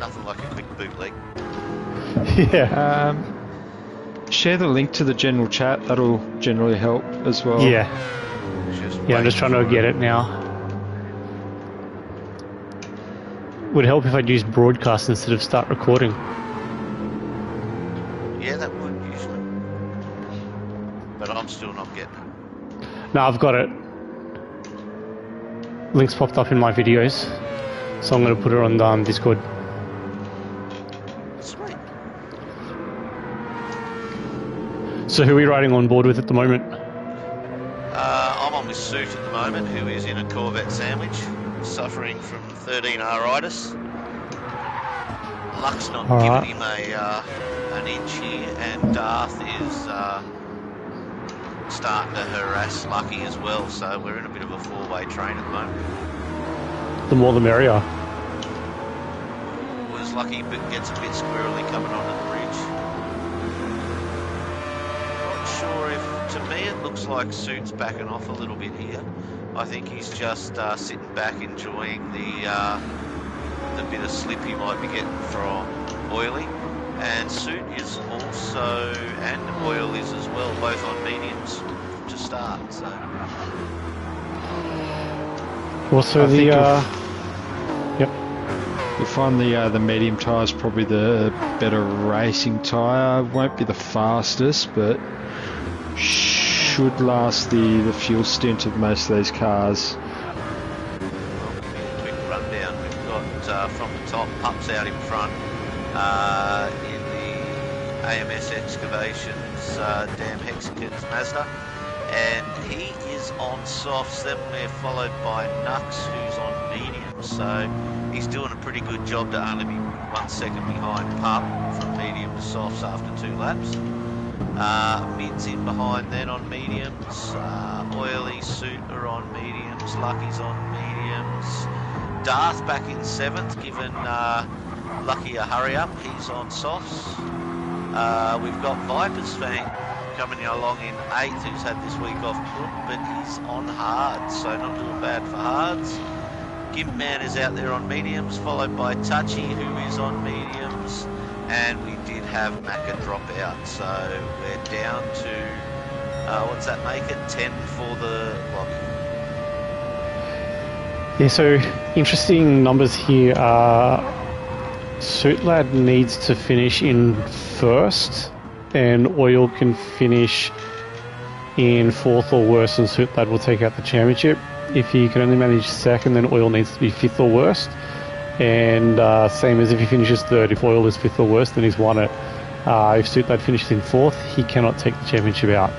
Nothing like a quick bootleg. Yeah. Share the link to the general chat. That'll generally help as well. Yeah. I'm just trying to get it now. Would help if I'd use broadcast instead of start recording. Yeah, that would usually. But I'm still not getting it. No, I've got it. Links popped up in my videos, so I'm going to put it on Discord. Sweet. So who are we riding on board with at the moment? I'm on with Suit at the moment, who is in a Corvette sandwich, suffering from 13R-itis. Luck's not giving him an inch here, and Darth is starting to harass Lucky as well, so we're in a bit of a four-way train at the moment. The more the merrier. Was Lucky gets a bit squirrely coming onto the bridge. Not sure if, to me it looks like Suit's backing off a little bit here. I think he's just sitting back enjoying the bit of slip he might be getting from Oily. And Suit is also, and Oil is as well, both on mediums to start. So. Also yep. You'll find the medium tyre is probably the better racing tyre. Won't be the fastest, but should last the fuel stint of most of these cars. Quick rundown. We've got from the top, Pups out in front. In the AMS Excavations Damn Hexagons Mazda, and he is on softs. Then we're followed by Nux, who's on mediums, so he's doing a pretty good job to only be 1 second behind Pup from medium to softs after 2 laps. Mid's in behind then on mediums. Oily, Suit are on mediums. Lucky's on mediums. Darth back in 7th, given Lucky a hurry up. He's on softs. We've got Viper's Fang coming along in 8th, who's had this week off foot, but he's on hards, so not doing bad for hards. Gimp Man is out there on mediums, followed by Touchy, who is on mediums, and we did have Macca drop out, so we're down to what's that make it? 10 for the lobby. Yeah, so interesting numbers here. Suit Lad needs to finish in 1st, and Oil can finish in 4th or worse, and Suit Lad will take out the championship. If he can only manage 2nd, then Oil needs to be 5th or worst. And same as if he finishes 3rd, if Oil is 5th or worse, then he's won it. If Suit Lad finishes in 4th, he cannot take the championship out.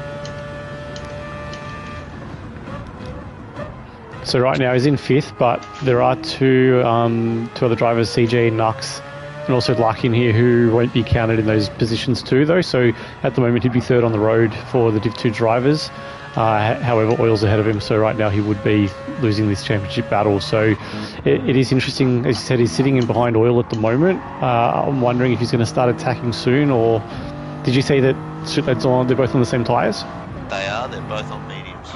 So right now he's in 5th, but there are two other drivers, CJ and Nux, and also Luck in here, who won't be counted in those positions too, though. So at the moment he'd be 3rd on the road for the Div 2 drivers. However, Oil's ahead of him, so right now he would be losing this championship battle. So it is interesting. As you said, he's sitting in behind Oil at the moment. I'm wondering if he's going to start attacking soon, or did you say that they're both on the same tyres? They are. They're both on mediums.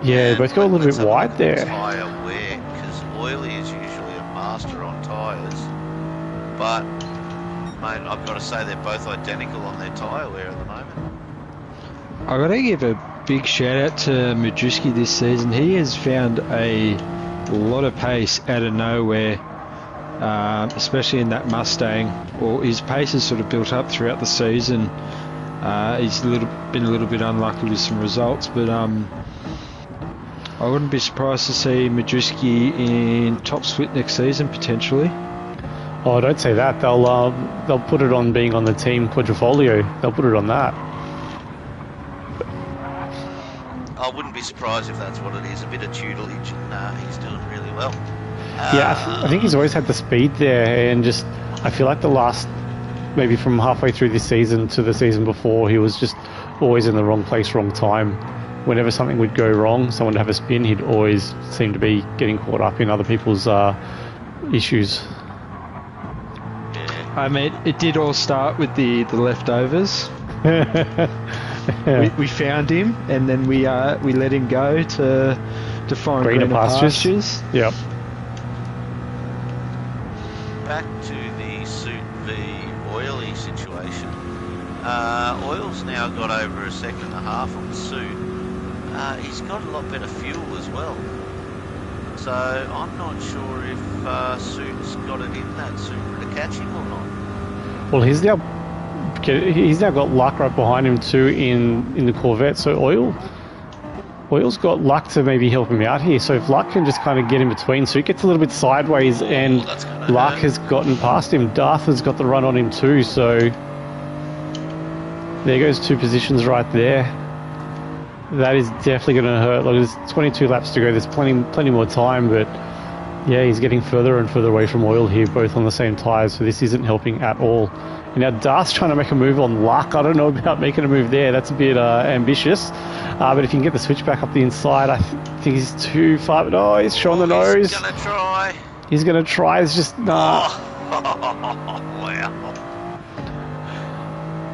Yeah, they both go a little bit wide there. Tyre wear, because Oily is usually a master on tyres, but mate, I've got to say they're both identical on their tyre wear at the moment. I've got to give a big shout out to Majewski this season. He has found a lot of pace out of nowhere, especially in that Mustang. Well, his pace has sort of built up throughout the season. He's been a little bit unlucky with some results, but I wouldn't be surprised to see Majewski in top split next season potentially. Oh, don't say that. They'll put it on being on the team quadrifolio. They'll put it on that. I wouldn't be surprised if that's what it is. A bit of tutelage, and he's doing really well. Yeah, I think he's always had the speed there, and just I feel like the last, maybe from halfway through this season to the season before, he was just always in the wrong place, wrong time. Whenever something would go wrong, someone would have a spin, he'd always seem to be getting caught up in other people's issues. I mean, it did all start with the leftovers. we found him, and then we let him go to find greener pastures. Yep. back to the Suit v Oily situation. Oil's now got over a second and a half on the Suit. He's got a lot better fuel as well. So I'm not sure if Suit's got it in that Supra to catch him or not. Well, he's now got luck right behind him too in the Corvette. So Oil's got luck to maybe help him out here. So if Luck can just kind of get in between, Suit gets a little bit sideways, and Luck has gotten past him. Darth has got the run on him too. So there goes 2 positions right there. That is definitely going to hurt. Look, there's 22 laps to go. There's plenty more time, but yeah, he's getting further and further away from Oil here, both on the same tyres. So this isn't helping at all. And now Darth's trying to make a move on Luck. I don't know about making a move there. That's a bit ambitious. But if you can get the switch back up the inside, I think he's too far. But oh, he's showing the nose. He's going to try. He's going to try. It's just nah. Wow.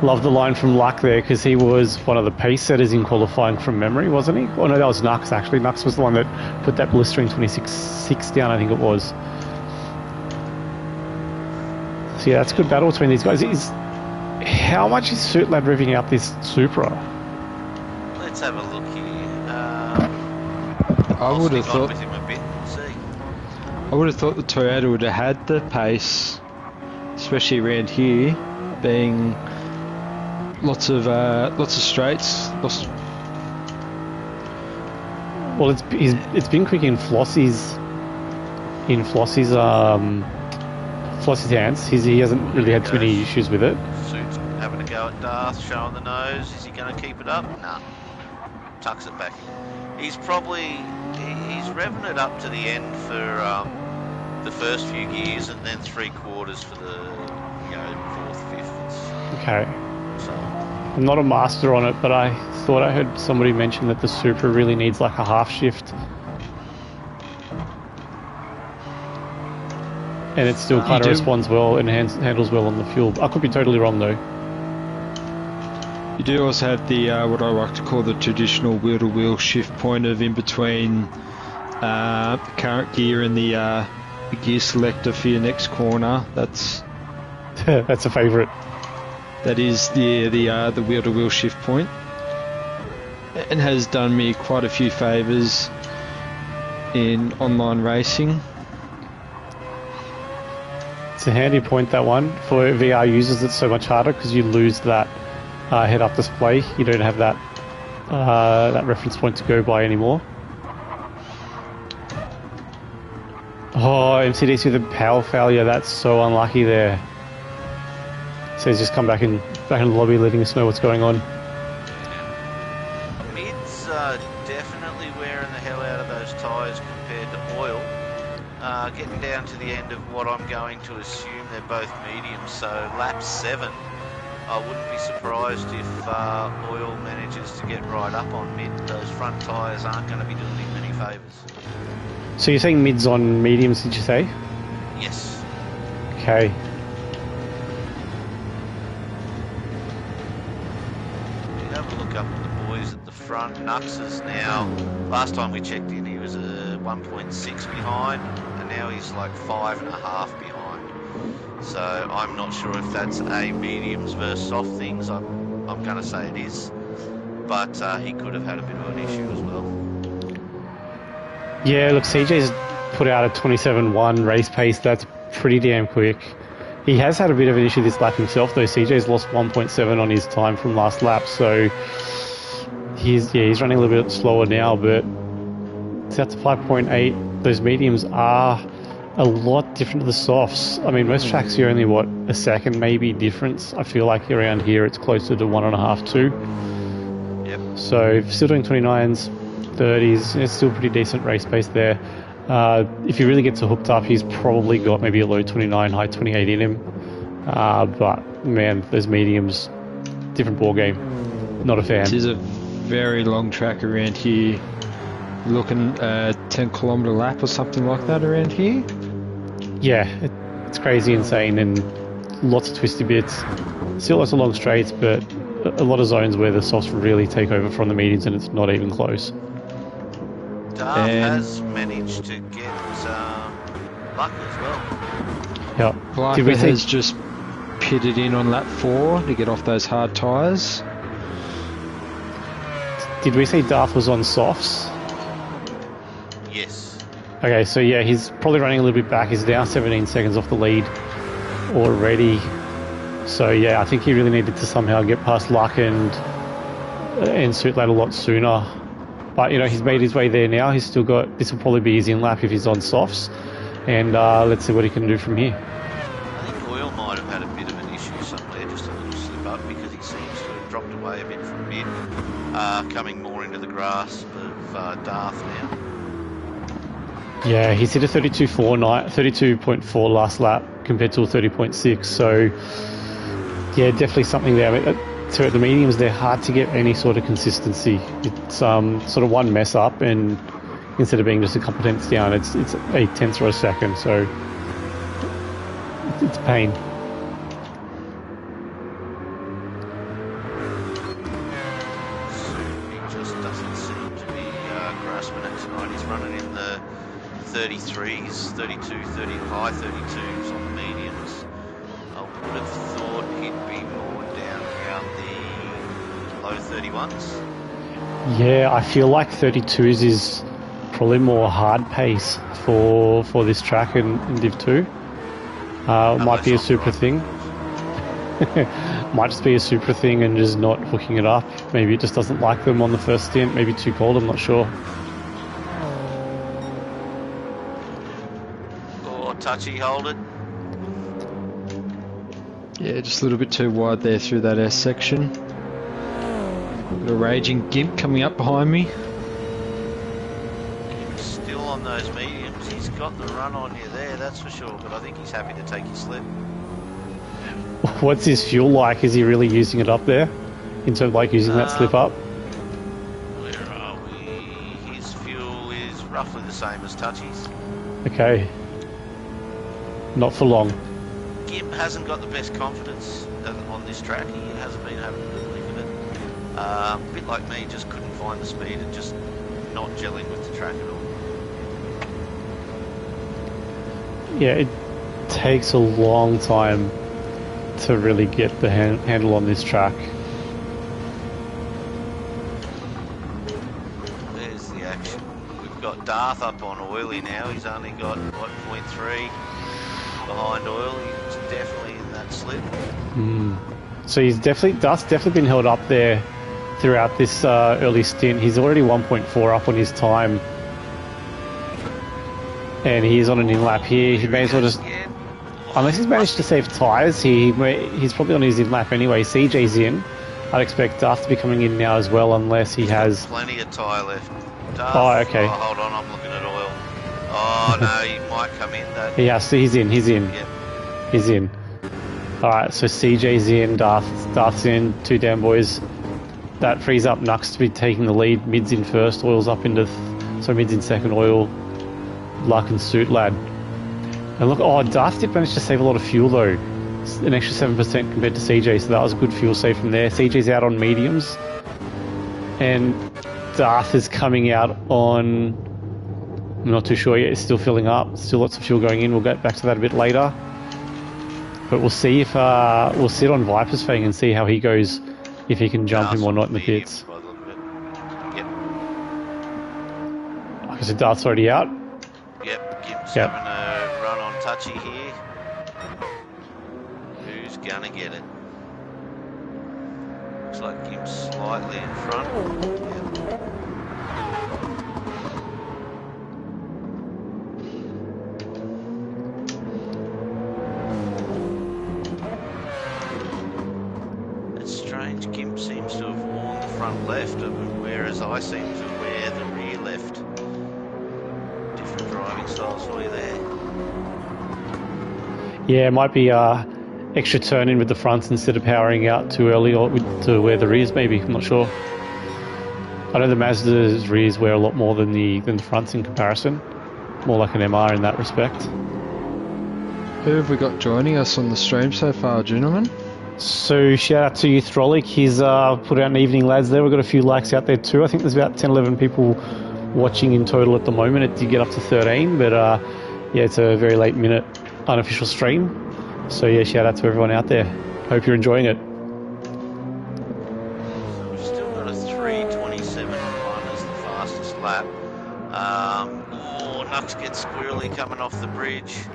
Love the line from Luck there, because he was one of the pace setters in qualifying from memory, wasn't he? Oh no, that was Nux actually. Nux was the one that put that blistering 26.6 down, I think it was. So yeah, that's a good battle between these guys. How much is Suit Lab revving up this Supra? Let's have a look here. I would have thought with him a bit. We'll see. I would have thought the Toyota would have had the pace, especially around here, being lots of straights. Well, it's been quick in Flossie's hands. He hasn't really had too many issues with it. Suit's having a go at Darth, showing the nose. Is he going to keep it up? Nah. Tucks it back. He's revving it up to the end for the first few gears, and then 3/4 for the 4th, 5th. Okay. So I'm not a master on it, but I thought I heard somebody mention that the Supra really needs like a half shift. And it still kind of responds well and handles well on the fuel. I could be totally wrong though. You do also have the what I like to call the traditional wheel-to-wheel shift point of in between the current gear and the gear selector for your next corner. That's that's a favourite. That is the wheel-to-wheel shift point, and has done me quite a few favours in online racing. It's a handy point, that one. For VR users, it's so much harder because you lose that head-up display. You don't have that that reference point to go by anymore. Oh, MCDC with a power failure. That's so unlucky there. So he's just come back in the lobby, letting us know what's going on. Mid's definitely wearing the hell out of those tyres compared to Oil. Getting down to the end of what I'm going to assume they're both mediums, so lap 7. I wouldn't be surprised if Oil manages to get right up on Mid. Those front tyres aren't going to be doing him many favours. So you're saying Mid's on mediums, did you say? Yes. Okay. Have a look up at the boys at the front. Nux is now, last time we checked in, he was a 1.6 behind, and now he's like 5.5 behind. So I'm not sure if that's a mediums versus soft things. I'm going to say it is, but he could have had a bit of an issue as well. Yeah, look, CJ's put out a 27.1 race pace. That's pretty damn quick. He has had a bit of an issue this lap himself, though. CJ's lost 1.7 on his time from last lap, so he's running a little bit slower now, but it's out to 5.8. Those mediums are a lot different to the softs. I mean, most tracks are only, a second maybe difference. I feel like around here it's closer to 1.5, 2. Yep. So still doing 29s, 30s, it's still pretty decent race pace there. If he really gets hooked up, he's probably got maybe a low 29, high 28 in him. But man, those mediums, different ball game. Not a fan. This is a very long track around here. Looking 10-kilometre lap or something like that around here. Yeah, it's crazy insane and lots of twisty bits. Still lots of long straights, but a lot of zones where the softs really take over from the mediums and it's not even close. Darth has managed to get luck as well. Yep. Parker has just pitted in on lap 4 to get off those hard tyres. Did we say Darth was on softs? Yes. Okay, so yeah, he's probably running a little bit back. He's now 17 seconds off the lead already. So yeah, I think he really needed to somehow get past Luck and Suitlad a lot sooner. But you know, he's made his way there now. He's still got, this will probably be his in lap if he's on softs. And let's see what he can do from here. I think Oil might have had a bit of an issue somewhere, just a little slip up, because he seems to have dropped away a bit from mid, coming more into the grasp of Darth now. Yeah, he's hit a 32.4 last lap compared to a 30.6. So yeah, definitely something there. I mean, so at the mediums, they're hard to get any sort of consistency. It's sort of one mess up, and instead of being just a couple tenths down, it's 8/10 or a second. So it's pain. He just doesn't seem to be grasping it tonight. He's running in the 33s, 32, 30, high 32s on the mediums. I would have thought he'd be more down around the low 31s. Yeah, I feel like 32s is probably more hard pace for this track in Div 2. Might be a super thing. Might just be a super thing and just not hooking it up. Maybe it just doesn't like them on the first stint. Maybe too cold, I'm not sure. Or touchy, hold it. Yeah, just a little bit too wide there through that S section. Got a raging Gimp coming up behind me. Still on those mediums. He's got the run on you there, that's for sure. But I think he's happy to take his slip. What's his fuel like? Is he really using it up there? In terms of like using that slip up? Where are we? His fuel is roughly the same as Touchy's. Okay. Not for long. Gimp hasn't got the best confidence on this track. He hasn't been having a good week of it. A bit like me, just couldn't find the speed and just not gelling with the track at all. Yeah, it takes a long time to really get the handle on this track. There's the action. We've got Darth up on Oily now. He's only got, what, 0.3 behind Oil. He's definitely in that slip. So Darth's definitely been held up there throughout this early stint. He's already 1.4 up on his time. And he's on an in-lap here. He may as well just... Unless he's managed to save tyres, he's probably on his in-lap anyway. CJ's in. I'd expect Darth to be coming in now as well, unless he has... Plenty of tyre left. Darth, oh, okay. Oh, hold on, I'm looking at Oil. Oh, no, he might come in. He's in. Yep. He's in. Alright, so CJ's in, Darth's in, two damn boys. That frees up Nux to be taking the lead. Mid's in first, Oil's up into... Mid's in second, Oil, Luck and Suitlad. And look, Darth did manage to save a lot of fuel though. An extra 7% compared to CJ, so that was a good fuel save from there. CJ's out on mediums. And Darth is coming out on... I'm not too sure yet, it's still filling up. Still lots of fuel going in, we'll get back to that a bit later. But we'll see if... we'll sit on Viper's Fang and see how he goes, if he can jump him or not in the pits. Yep. Okay, so Darth's already out. Yep, Gimp's having a run on Touchy here. Who's gonna get it? Looks like Gimp's slightly in front. Yep. It's strange, Gimp seems to have worn the front left, whereas I seem to wear the rear left. Different driving styles for you there. Yeah, it might be extra turn in with the fronts instead of powering out too early or to wear the rears maybe, I'm not sure. I know the Mazda's rears wear a lot more than the fronts in comparison. More like an MR in that respect. Who have we got joining us on the stream so far, gentlemen? So shout out to you, Throlic. He's put out an evening, lads there. We've got a few likes out there too. I think there's about 10, 11 people watching in total at the moment. It did get up to 13, but yeah, it's a very late minute unofficial stream. So yeah, shout out to everyone out there. Hope you're enjoying it. So we've still got a 3:27.1 as the fastest lap. Nux gets squirrely coming off the bridge.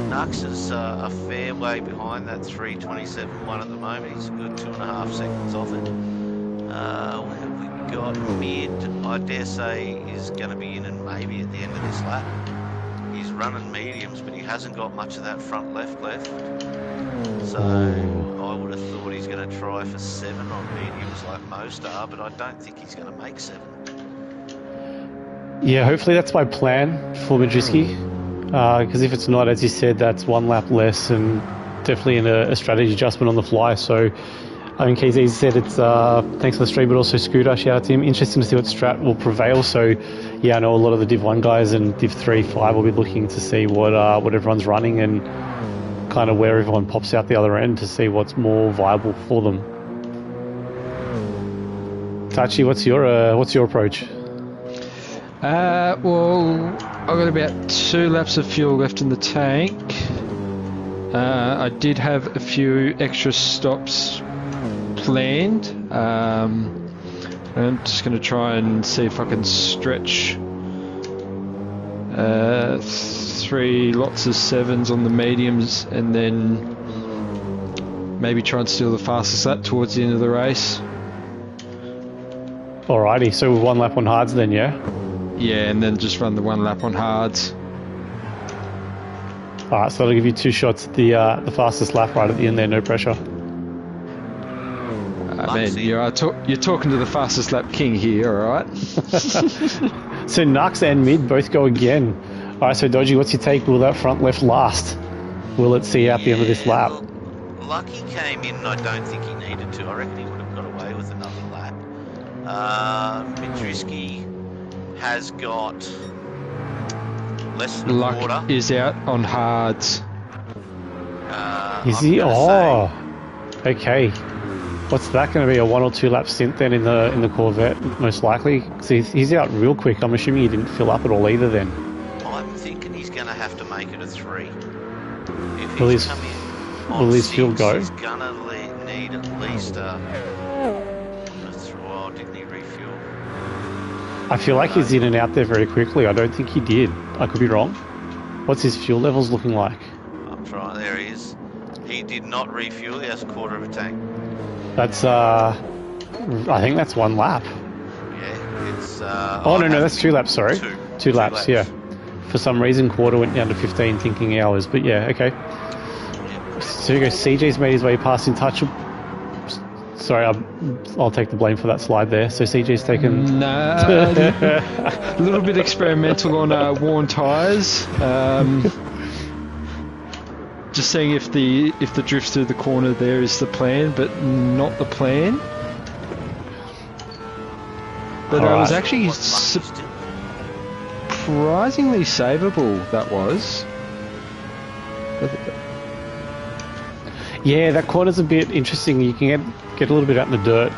Nux is a fair way behind that 3:27.1 at the moment. He's a good 2.5 seconds off it. What have we got? Mid, I dare say, is going to be in and maybe at the end of this lap. He's running mediums, but he hasn't got much of that front left. So I would have thought he's going to try for 7 on mediums like most are, but I don't think he's going to make 7. Yeah, hopefully that's my plan for Majewski. Because if it's not, as you said, that's 1 lap less and definitely in a strategy adjustment on the fly. So I mean, KZ said it's thanks for the stream, but also Scooter, shout out to him. Interesting to see what strat will prevail. So yeah, I know a lot of the Div 1 guys and Div 3, 5 will be looking to see what everyone's running and kind of where everyone pops out the other end to see what's more viable for them. Tachi, what's your approach? Well, I've got about 2 laps of fuel left in the tank. I did have a few extra stops planned. I'm just going to try and see if I can stretch 3 lots of 7s on the mediums and then maybe try and steal the fastest lap towards the end of the race. Alrighty, so 1 lap on hards then, yeah? Yeah, and then just run the 1 lap on hards. Alright, so that'll give you 2 shots at the fastest lap right at the end there, no pressure. Man, you're talking to the fastest lap king here, alright? So Nux and mid both go again. Alright, so Dodgy, what's your take? Will that front left last? Will it see out the end of this lap? Lucky came in and I don't think he needed to. I reckon he would have got away with another lap. Majewski has got less than a quarter. Luck is out on hards. Is he? Oh, okay. What's that going to be? A 1 or 2 lap stint then in the Corvette, most likely? So he's out real quick. I'm assuming he didn't fill up at all either then. I'm thinking he's going to have to make it a 3. If Will he's his- come in on will his 6, fuel go? he's going to need at least a 3. Oh, didn't he refuel? I feel like he's in and out there very quickly. I don't think he did. I could be wrong. What's his fuel levels looking like? I'm trying. There he is. He did not refuel. He has a quarter of a tank. That's I think that's 1 lap. Yeah, it's. Oh no, that's 2 laps. Sorry, 2 laps. Yeah. For some reason, quarter went down to 15, thinking hours. But yeah, okay. So you go. CJ's made his way past in touch. Sorry, I'll take the blame for that slide there. So CJ's taken. Nah, a little bit experimental on worn tyres. Just seeing if the drift through the corner there is the plan, but not the plan. But I was actually surprisingly savable. That was. Yeah, that corner's a bit interesting. You can get a little bit out in the dirt,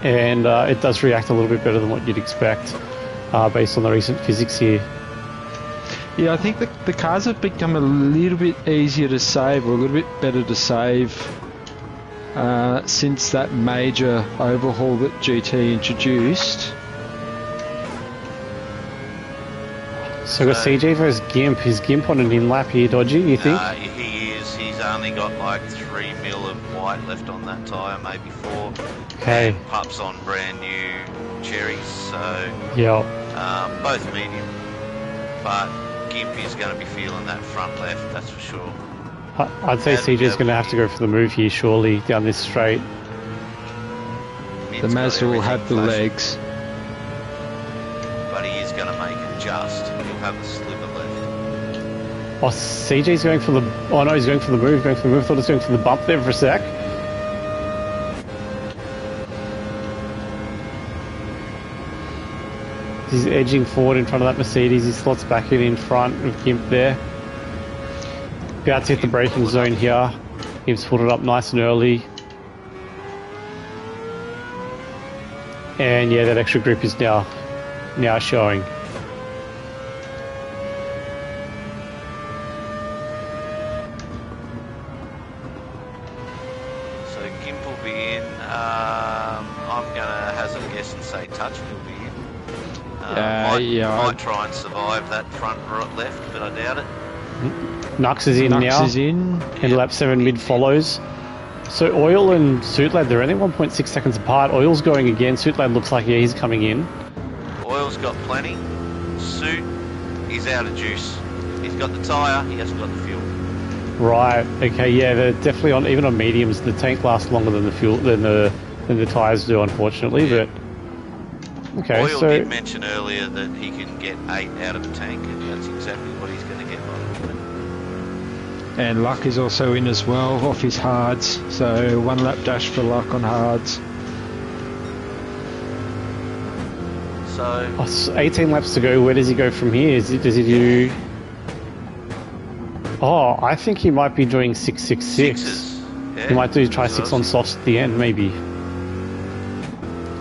and it does react a little bit better than what you'd expect, based on the recent physics here. Yeah, I think the cars have become a little bit easier to save, or a little bit better to save, since that major overhaul that GT introduced. So we've got CJ versus Gimp. Is Gimp on an in-lap here, Dodgy, you think? He is. He's only got like 3 mil of white left on that tyre, maybe 4. Okay. And Pup's on brand new cherries, so Yeah. both medium. But Gimp is going to be feeling that front left, that's for sure. I'd say CJ's going to have to go for the move here, surely, down this straight. The Mazda will have the legs. But he is going to make it just. He'll have a sliver left. Oh, CJ's going for the... Oh no, he's going for the move, I thought he was going for the bump there for a sec. He's edging forward in front of that Mercedes. He slots back in front of Gimp there. About to hit the braking zone here. Gimp's pulled it up nice and early. And yeah, that extra grip is now showing. Gimp will be in. I'm going to hazard a guess and say Touch will be in. Might try and survive that front right left, but I doubt it. Nux is in now. Nux is in. And lap 7 mid follows. So Oil and Suitlad, they're only 1.6 seconds apart. Oil's going again. Suitlad looks like, yeah, he's coming in. Oil's got plenty. Suit, he's out of juice. He's got the tyre, he hasn't got the fuel. Right. Okay. Yeah, they're definitely on. Even on mediums, the tank lasts longer than the fuel than the tyres do, unfortunately. Yeah. But okay. Oil so did mention earlier that he can get 8 out of a tank, and that's exactly what he's going to get by the moment. And Luck is also in as well, off his hards. So 1 lap dash for Luck on hards. So 18 laps to go. Where does he go from here? Does he do? Oh, I think he might be doing 666. sixes. Yeah, He might try 6 on softs at the end, maybe.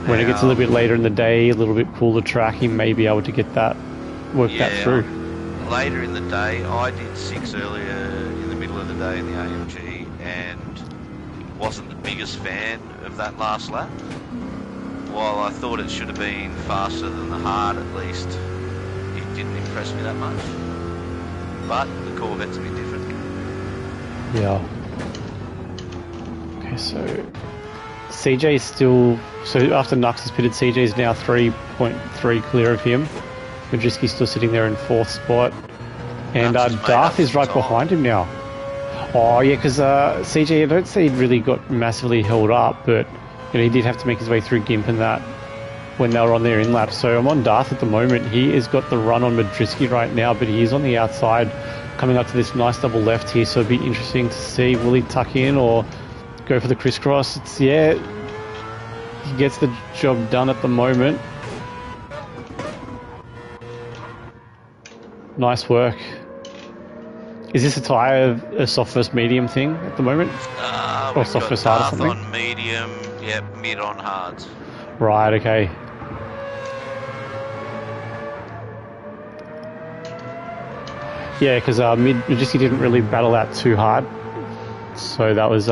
When it gets a little bit later in the day, a little bit cooler track, he may be able to get that, work that through. Later in the day, I did 6 earlier in the middle of the day in the AMG, and wasn't the biggest fan of that last lap. While I thought it should have been faster than the hard, at least, it didn't impress me that much. But the Corvette's a bit different. Yeah. Okay, so CJ is still. So after Nux has pitted, CJ is now 3.3 clear of him. Majewski's still sitting there in 4th spot. And Darth is right behind him now. Oh, yeah, because CJ, I don't say he really got massively held up, but he did have to make his way through Gimp and that when they were on their in lap. So I'm on Darth at the moment. He has got the run on Majewski right now, but he is on the outside coming up to this nice double left here. So it'll be interesting to see, will he tuck in or go for the crisscross? He gets the job done at the moment. Nice work. Is this a soft versus medium thing at the moment? Or soft versus hard or something? On medium, mid on hards. Right, okay. Yeah, because Majewski didn't really battle out too hard. So that was,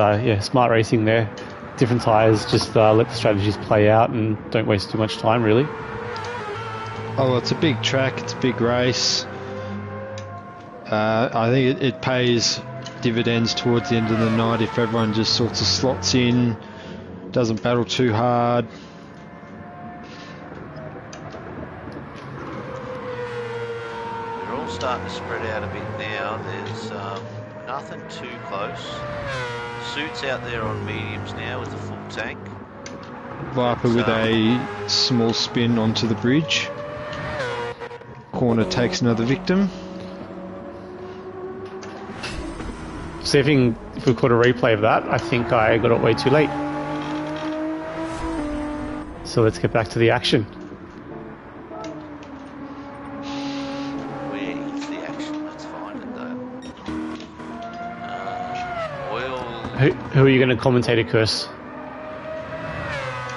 smart racing there. Different tyres, just let the strategies play out and don't waste too much time, really. Oh, it's a big track, it's a big race. I think it pays dividends towards the end of the night if everyone just sorts of slots in, doesn't battle too hard. They're all starting to spread out a bit now. There's nothing too close. Suit's out there on mediums now with a full tank. Viper with a small spin onto the bridge. Corner takes another victim. See if we caught a replay of that. I think I got it way too late. So let's get back to the action. Where is the action? Let's find it though. Oil. Who are you going to commentate, Curse?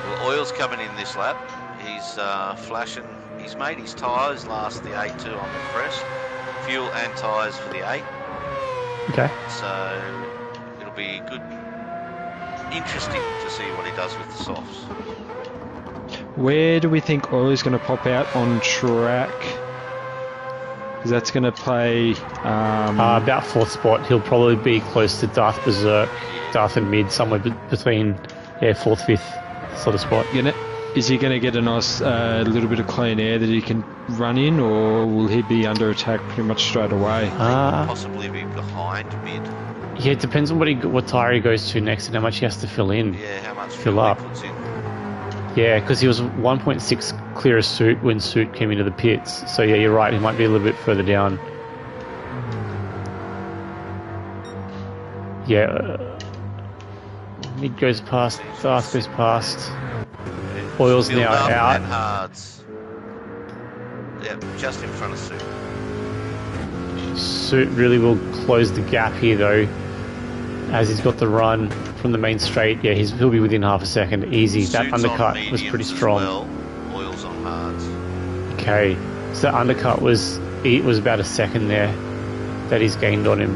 Well, Oil's coming in this lap. He's flashing. He's made his tyres last the 8.2 on the press. Fuel and tyres for the 8. Okay. So it'll be good, interesting to see what he does with the softs. Where do we think Oil is going to pop out on track? Because that's going to play... about 4th spot. He'll probably be close to Darth Berserk, Darth and mid, somewhere between 4th, 5th sort of spot. Is he going to get a nice little bit of clean air that he can run in, or will he be under attack pretty much straight away? Possibly be behind mid. Yeah, it depends on what tyre he goes to next and how much he has to fill in. Yeah, how much fill up. he puts in. Yeah, because he was 1.6 clear of Suit when Suit came into the pits. So yeah, you're right. He might be a little bit further down. Yeah. Mid goes past. Darth goes past. Oil's Filled now up out. And hards. Yep, just in front of Suit. Suit really will close the gap here though, as he's got the run from the main straight. Yeah, he'll be within half a second, easy. Suit's that undercut on was pretty mediums as strong. well. Oil's on hards. Okay, so that undercut was about a second there that he's gained on him.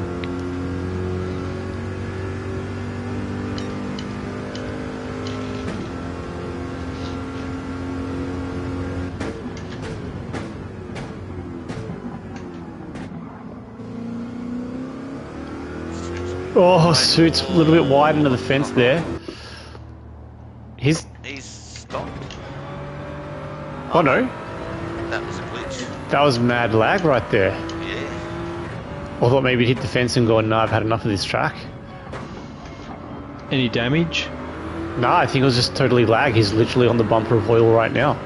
Oh, Suit's a little bit wide into the fence there. He's stopped. Oh no, That was a glitch. that was mad lag right there. Yeah. I thought maybe he'd hit the fence and gone, no, I've had enough of this track. Any damage? No, I think it was just totally lag. He's literally on the bumper of oil right now.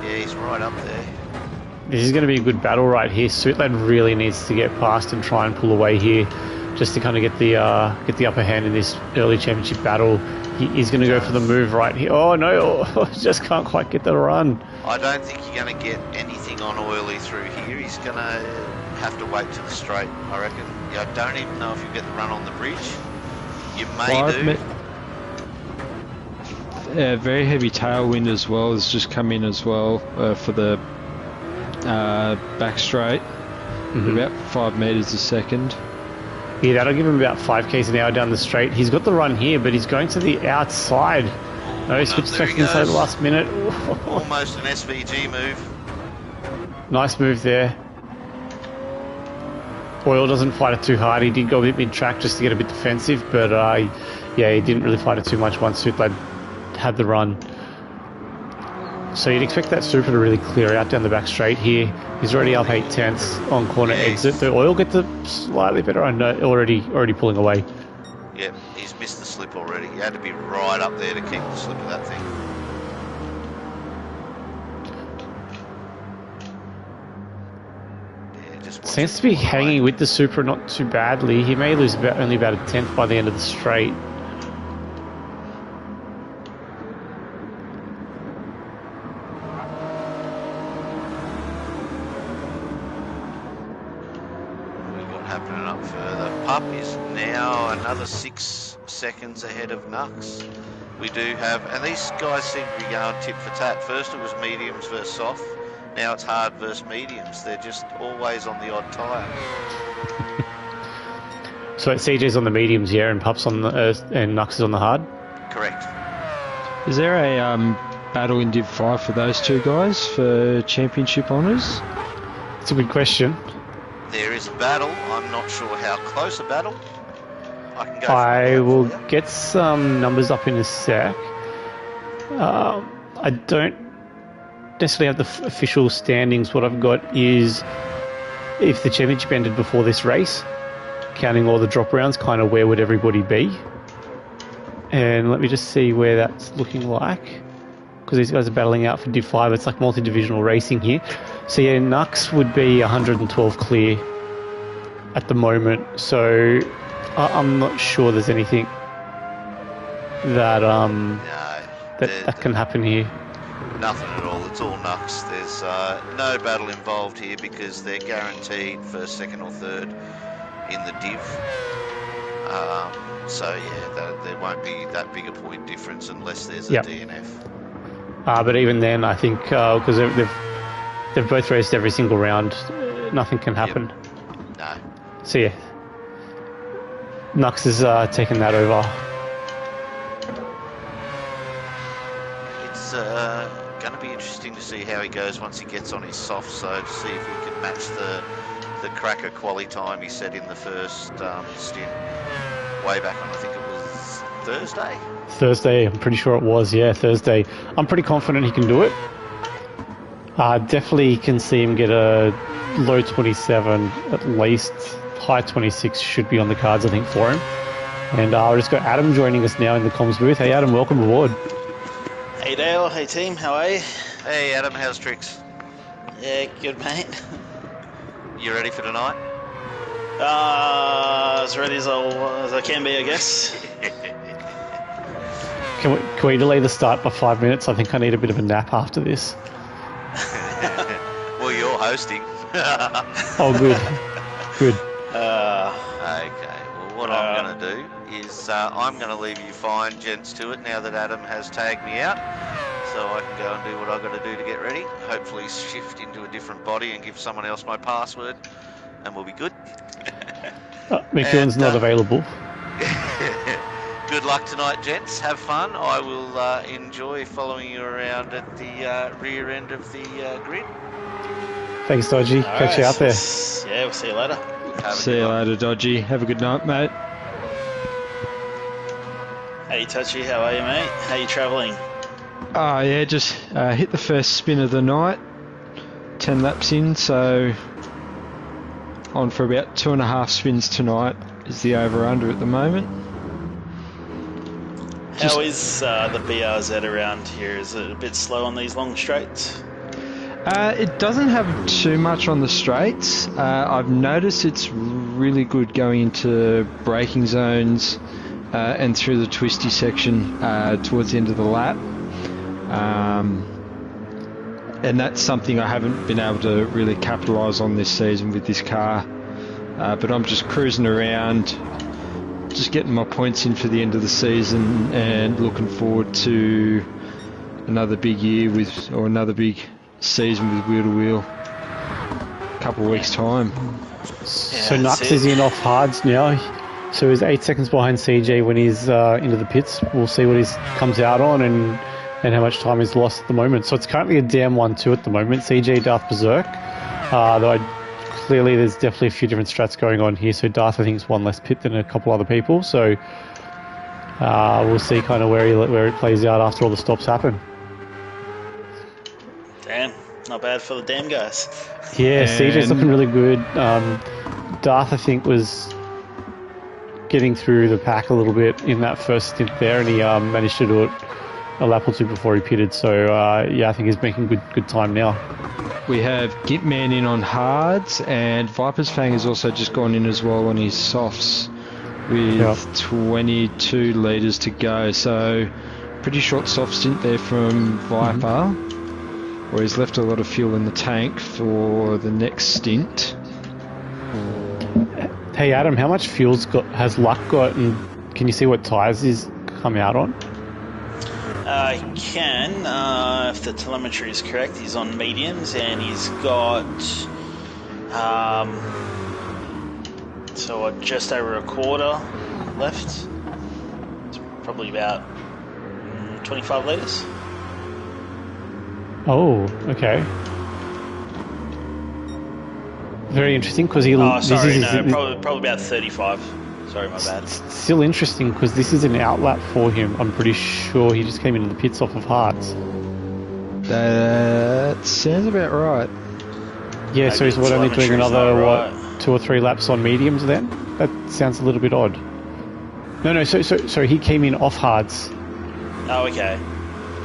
Yeah, he's right up there. This is going to be a good battle right here. Suitlad really needs to get past and try and pull away here, just to kind of get the upper hand in this early championship battle. He's going to go for the move right here. Oh no, just can't quite get the run. I don't think you're going to get anything on Oily through here. He's going to have to wait to the straight, I reckon. Yeah, I don't even know if you get the run on the bridge. You may do. Very heavy tailwind as well has just come in as well for the back straight. About 5 meters a second. Yeah, that'll give him about 5 k's an hour down the straight. He's got the run here, but he's going to the outside. No, he switched there tracks he inside the goes. last minute. Almost an SVG move. Nice move there. Oil doesn't fight it too hard. He did go a bit mid-track just to get a bit defensive, but yeah, he didn't really fight it too much once Suitlad had the run. So you'd expect that Super to really clear out down the back straight here. He's already up 8/10 on corner exit. The Oil gets a slightly better run, already pulling away. Yep, he's missed the slip already. He had to be right up there to keep the slip of that thing. Yeah, just watch Seems it to be pull away. hanging with the Super not too badly. He may lose only about a 10th by the end of the straight. Happening up further. Pup is now another 6 seconds ahead of Nux. We do have, and these guys seem to be going tit for tat. First it was mediums versus soft, now it's hard versus mediums. They're just always on the odd tyre. So CJ's on the mediums, yeah, and Pup's on the and Nux is on the hard. Correct. Is there a battle in Div 5 for those two guys for championship honours? It's a good question. There is a battle. I'm not sure how close a battle. I can go. I will for you. get some numbers up in a sec. I don't necessarily have the official standings. What I've got is if the championship ended before this race, counting all the drop rounds, kind of where would everybody be? And let me just see where that's looking like. Because these guys are battling out for Div 5. It's like multi-divisional racing here. So yeah, Nux would be 112 clear at the moment. So I'm not sure there's anything that that can happen here. Nothing at all. It's all Nux. There's no battle involved here because they're guaranteed first, second, or third in the div. So yeah, there won't be that big a point difference unless there's a DNF. But even then, I think because they've both raced every single round, nothing can happen. Yep. No. So yeah, Nux is taking that over. It's going to be interesting to see how he goes once he gets on his soft, so to see if he can match the cracker quality time he set in the first stint way back on, I think it was Thursday, I'm pretty sure it was, yeah, Thursday. I'm pretty confident he can do it. Definitely can see him get a low 27, at least high 26 should be on the cards, I think, for him. And I'll just got Adam joining us now in the comms booth. Hey Adam, welcome aboard. Hey Dale, hey team, how are you? Hey Adam, how's tricks? Yeah, good mate. You ready for tonight? As ready as I can be, I guess. Can we delay the start by 5 minutes? I think I need a bit of a nap after this. Well, you're hosting. Oh, good. Good. Okay, well what I'm going to do is I'm going to leave you fine gents to it now that Adam has tagged me out, so I can go and do what I've got to do to get ready, hopefully shift into a different body and give someone else my password, and we'll be good. McEwen's not available. Good good luck tonight, gents. Have fun. I will enjoy following you around at the rear end of the grid. Thanks, Dodgy. Catch you out there. Yeah, we'll see you later. See you later, Dodgy. Have a good night, mate. Hey, Touchy, how are you, mate? How you travelling? Oh, yeah, just hit the first spin of the night. 10 laps in, so on for about 2.5 spins tonight is the over-under at the moment. How is the BRZ around here? Is it a bit slow on these long straights? It doesn't have too much on the straights. I've noticed it's really good going into braking zones and through the twisty section towards the end of the lap. And that's something I haven't been able to really capitalise on this season with this car. But I'm just cruising around, just getting my points in for the end of the season and looking forward to another big year or another big season with wheel to wheel. A couple of weeks time. So Nux is in off hards now. So he's 8 seconds behind CJ when he's into the pits. We'll see what he comes out on and how much time he's lost at the moment. So it's currently a damn 1-2 at the moment. CJ, Darth, Berserk. Though clearly there's definitely a few different strats going on here. So Darth, I think, is one less pit than a couple other people. So we'll see kind of where it plays out after all the stops happen. Damn, not bad for the damn guys. Yeah, CJ's looking really good. Darth, I think, was getting through the pack a little bit in that first stint there, and he managed to do it a lap or two before he pitted. So yeah, I think he's making good time now. We have Gitman in on hards, and Viper's Fang has also just gone in as well on his softs with 22 litres to go. So pretty short soft stint there from Viper, where he's left a lot of fuel in the tank for the next stint. Hey Adam, how much has Luck got, and can you see what tyres he's come out on? I can, if the telemetry is correct. He's on mediums and he's got just over a quarter left. It's probably about 25 litres. Oh, okay. Very interesting because he. Probably about 35. Sorry, my bad. Still interesting because this is an outlap for him. I'm pretty sure he just came into the pits off of hards. That sounds about right. Yeah, so he's only doing another 2 or 3 laps on mediums then? That sounds a little bit odd. No. So he came in off hards. Oh, okay.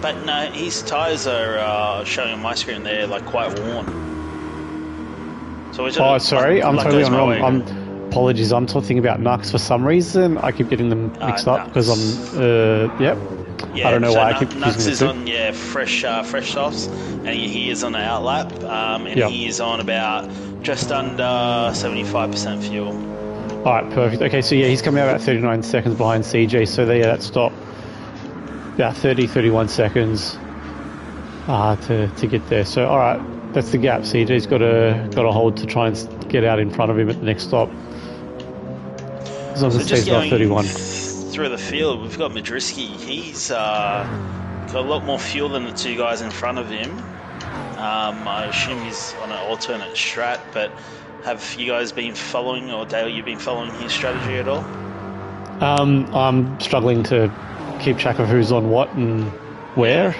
But no, his tyres are showing on my screen. They're like quite worn. So sorry, I'm totally on wrong. Apologies, I'm talking about Nux for some reason. I keep getting them mixed up because I'm, yep. Yeah, I don't know why I keep Nux confusing is the two. on fresh softs, and he is on an outlap, and he is on about just under 75% fuel. All right, perfect. Okay, so yeah, he's coming out about 39 seconds behind CJ. So there, that stop about 31 seconds to get there. So all right, that's the gap. CJ's got a hold to try and get out in front of him at the next stop. As long as it stays about 31. Through the field, we've got Madriski. He's got a lot more fuel than the two guys in front of him. I assume he's on an alternate strat, but have you guys been following, or Dale, you been following his strategy at all? I'm struggling to keep track of who's on what and where,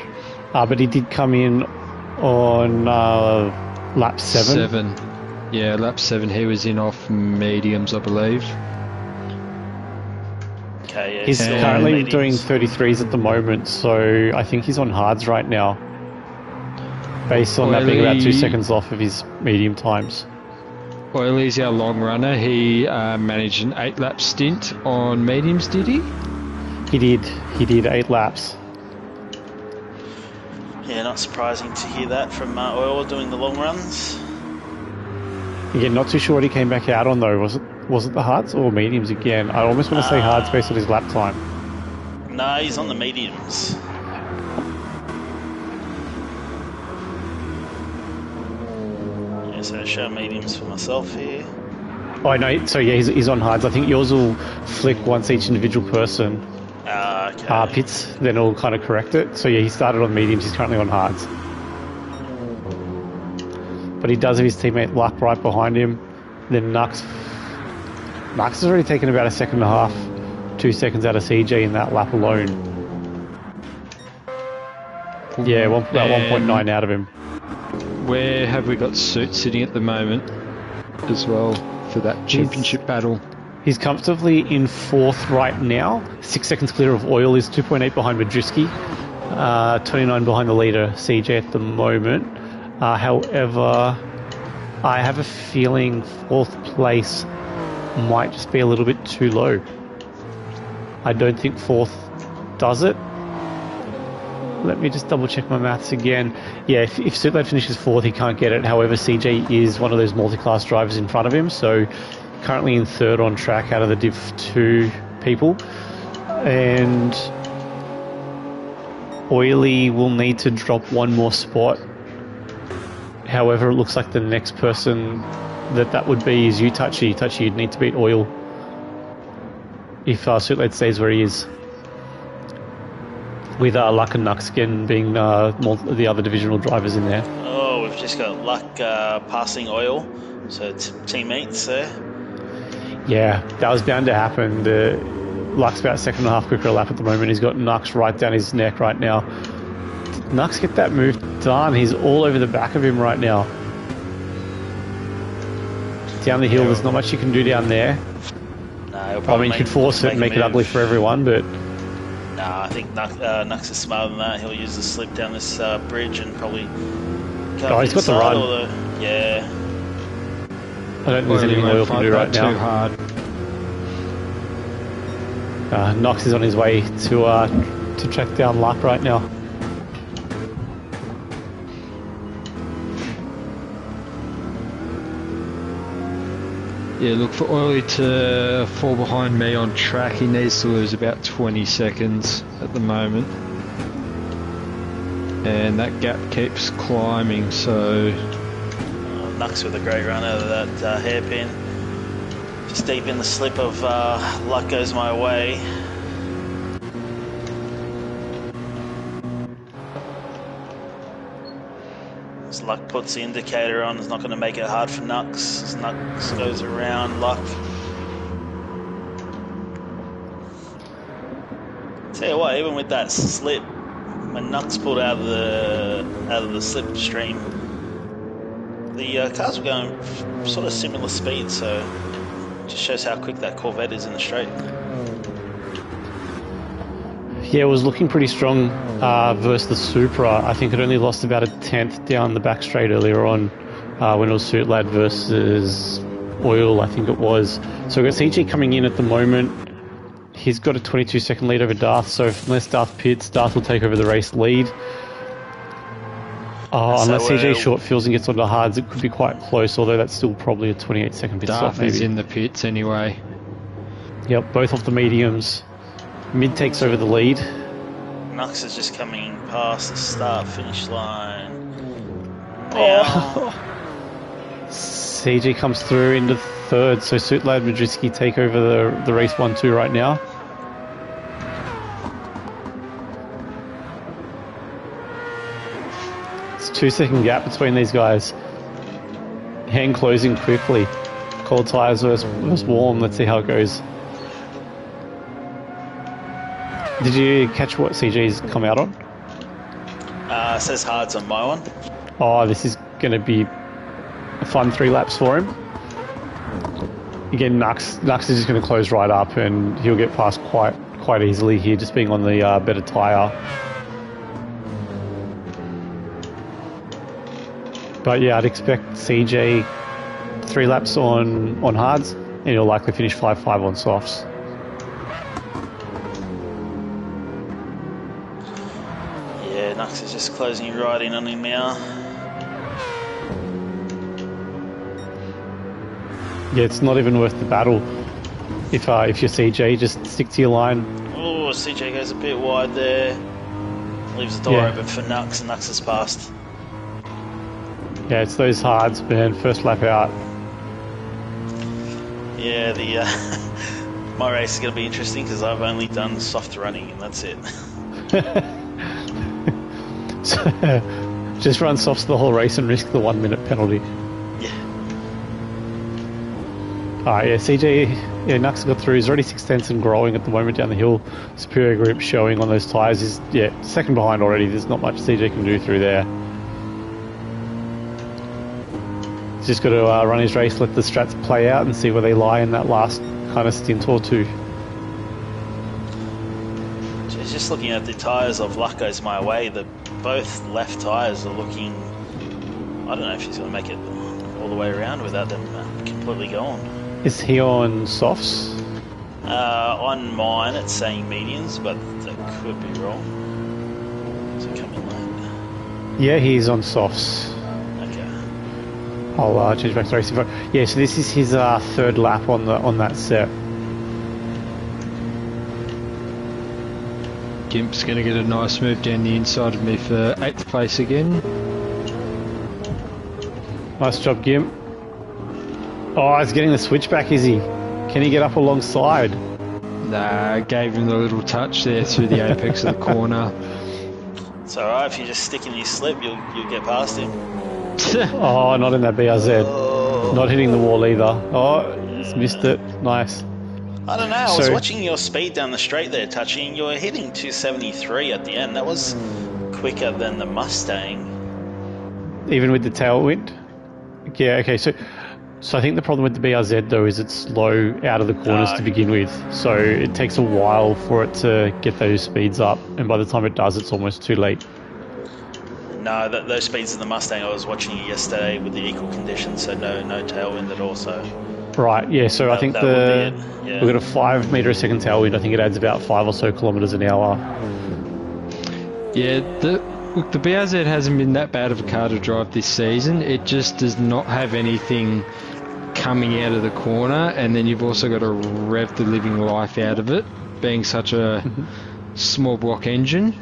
but he did come in on lap 7. Yeah, lap 7 he was in off mediums, I believe. Okay, yeah, he's currently doing 33s at the moment, so I think he's on hards right now, based on that being about 2 seconds off of his medium times. Oiley's our long runner. He managed an 8-lap stint on mediums, did he? He did 8 laps. Yeah, not surprising to hear that from Oil doing the long runs. Again, not too sure what he came back out on though. Was it the hards or mediums again? I almost want to say hards based on his lap time. No, he's on the mediums. Yeah, so show mediums for myself here. Oh, no, so yeah, he's on hards. I think yours will flick once each individual person. Okay. pits, then it'll kind of correct it. So yeah, he started on mediums, he's currently on hards. But he does have his teammate Luck right behind him. Then Nux has already taken about a second and a half, 2 seconds out of CJ in that lap alone. Yeah, about 1.9 out of him. Where have we got Suit sitting at the moment as well for that championship battle? He's comfortably in 4th right now. 6 seconds clear of Oil. Is 2.8 behind Madriski. 29 behind the leader, CJ, at the moment. However, I have a feeling 4th place might just be a little bit too low. I don't think 4th does it. Let me just double check my maths again. Yeah, if Suitlad finishes 4th, he can't get it. However, CJ is one of those multi-class drivers in front of him, so currently in 3rd on track out of the Div 2 people. And Oily will need to drop one more spot. However, it looks like the next person that would be is you, Touchy. Touchy, you'd need to beat Oil if Suitlad stays where he is. With Luck and Nux again being the other divisional drivers in there. Oh, we've just got Luck passing Oil, so teammates there. Yeah, that was bound to happen. Luck's about a second and a half quicker a lap at the moment. He's got Nux right down his neck right now. Did Nux get that move done? He's all over the back of him right now. Down the hill, there's not much you can do down there. No, I mean, you could force it and make it ugly for everyone, but... Nah, I think Nux is smarter than that. He'll use the slip down this bridge and probably... Oh, he's got the run. Yeah. I don't think there's anything Oil can do right now. Too hard. Nox is on his way to track down Luck right now. Yeah, look, for Oily to fall behind me on track, he needs to lose about 20 seconds at the moment. And that gap keeps climbing, so... Nux with a great run out of that hairpin. Just deep in the slip of Luck goes my way. As Luck puts the indicator on, it's not going to make it hard for Nux. As Nux goes around Luck. Tell you what, even with that slip, when Nux pulled out of the slipstream, the cars were going sort of similar speed, so it just shows how quick that Corvette is in the straight. Yeah, it was looking pretty strong versus the Supra. I think it only lost about a tenth down the back straight earlier on when it was Suitlad versus Oil, I think it was. So we've got CG coming in at the moment. He's got a 22-second lead over Darth, so unless Darth pits, Darth will take over the race lead. Unless CJ short fills and gets onto hards, it could be quite close, although that's still probably a 28-second pit stop. Darth is in the pits anyway. Yep, both off the mediums. Mid takes over the lead. Nux is just coming past the start-finish line. CG comes through into 3rd, so Suitlad and Madriski take over the race 1-2 right now. It's a 2-second gap between these guys. Hand closing quickly. Cold tyres versus warm. Let's see how it goes. Did you catch what CG's come out on? It says hards on my one. Oh, this is going to be a fun 3 laps for him. Again, Nux is just going to close right up and he'll get past quite easily here, just being on the better tyre. But yeah, I'd expect CJ 3 laps on hards and he'll likely finish 5-5 on softs. Yeah, Nux is just closing right in on him now. Yeah, it's not even worth the battle. If you're CJ, just stick to your line. Oh, CJ goes a bit wide there. Leaves the door open for Nux, and Nux has passed. Yeah, it's those hards, man. First lap out. Yeah, My race is going to be interesting because I've only done soft running and that's it. So, just run softs the whole race and risk the 1 minute penalty. Yeah. Alright, yeah, CJ, yeah, Nux got through. He's already 6/10 and growing at the moment down the hill. Superior grip showing on those tyres. He's, yeah, second behind already. There's not much CJ can do through there. He's just got to run his race, let the strats play out and see where they lie in that last kind of stint or two. Just looking at the tyres of luck goes my way, both left tyres are looking... I don't know if he's going to make it all the way around without them completely gone. Is he on softs? On mine it's saying mediums, but that could be wrong. Is it coming late? Yeah, he's on softs. Okay. I'll change back to racing. Yeah, so this is his third lap on that set. Gimp's going to get a nice move down the inside of me for 8th place again. Nice job, Gimp. Oh, he's getting the switchback, is he? Can he get up alongside? Nah, gave him the little touch there through the apex of the corner. It's alright, if you just stick in your slip, you'll get past him. Oh, not in that BRZ. Oh. Not hitting the wall either. Oh, he's missed it. Nice. I don't know, I was watching your speed down the straight there, touching. You were hitting 273 at the end. That was quicker than the Mustang. Even with the tailwind? Yeah, okay, so I think the problem with the BRZ though is it's slow out of the corners to begin with. So it takes a while for it to get those speeds up, and by the time it does, it's almost too late. No, those speeds in the Mustang, I was watching it yesterday with the equal conditions, so no tailwind at all, so... Right, yeah, so I think we've got a 5 metre a second tailwind. I think it adds about 5 or so kilometres an hour. Yeah, look, the BRZ hasn't been that bad of a car to drive this season. It just does not have anything coming out of the corner, and then you've also got to rev the living life out of it, being such a small block engine.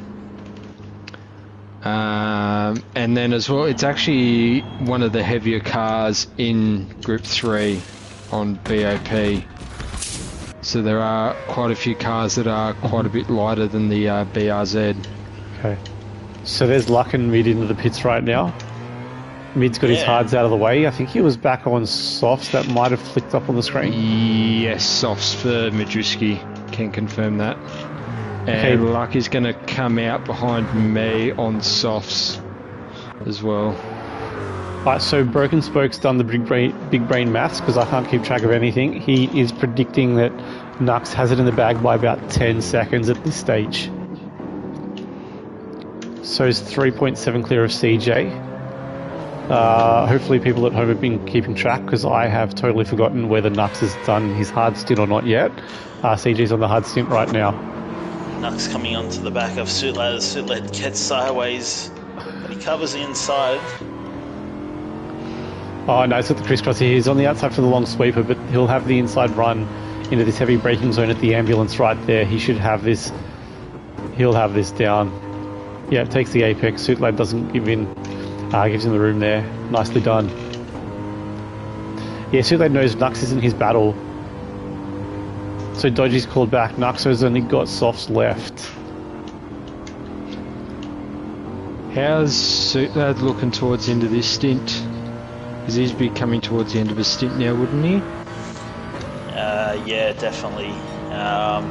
And then as well, it's actually one of the heavier cars in Group 3 on BOP. So there are quite a few cars that are quite a bit lighter than the BRZ. Okay. So there's Luck and Mid into the pits right now. Mid's got his hards out of the way. I think he was back on softs. That might have flicked up on the screen. Yes, softs for Majewski. Can confirm that. And Luck is going to come out behind me on softs as well. Right, so Broken Spoke's done the big brain maths because I can't keep track of anything. He is predicting that Nux has it in the bag by about 10 seconds at this stage. So he's 3.7 clear of CJ. Hopefully people at home have been keeping track because I have totally forgotten whether Nux has done his hard stint or not yet. CJ's on the hard stint right now. Nux coming onto the back of Suitlet. Suitlet gets sideways, but he covers the inside. Oh no, it's got the crisscross here. He's on the outside for the long sweeper, but he'll have the inside run into this heavy braking zone at the ambulance right there. He should have this. He'll have this down. Yeah, it takes the apex. Suitlet doesn't give in. Gives him the room there. Nicely done. Yeah, Suitlet knows Nux isn't his battle. So Dodgy's called back. Nux has only got softs left. How's Suitlet looking towards the end of this stint? Because he's be coming towards the end of his stint now, wouldn't he? Yeah, definitely.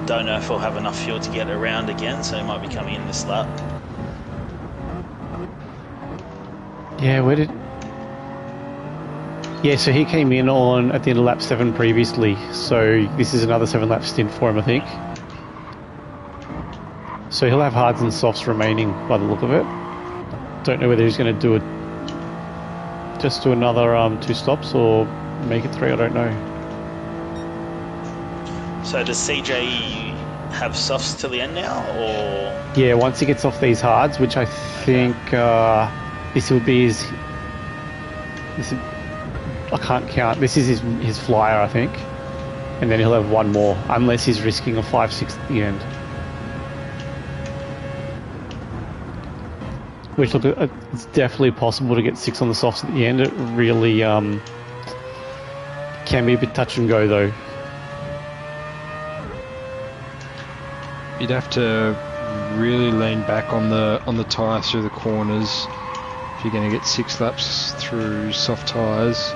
Don't know if he'll have enough fuel to get around again, so he might be coming in this lap. Yeah, where did... Yeah, so he came in on at the end of lap 7 previously, so this is another 7-lap stint for him, I think. So he'll have hards and softs remaining by the look of it. Don't know whether he's going to do it, just do another 2 stops or make it 3, I don't know. So does CJ have softs till the end now, or...? Yeah, once he gets off these hards, which I think this will be his... I can't count. This is his flyer, I think. And then he'll have one more, unless he's risking a 5-6 at the end. Which, look, it's definitely possible to get 6 on the softs at the end. It really can be a bit touch and go, though. You'd have to really lean back on the tyre through the corners if you're going to get 6 laps through soft tyres.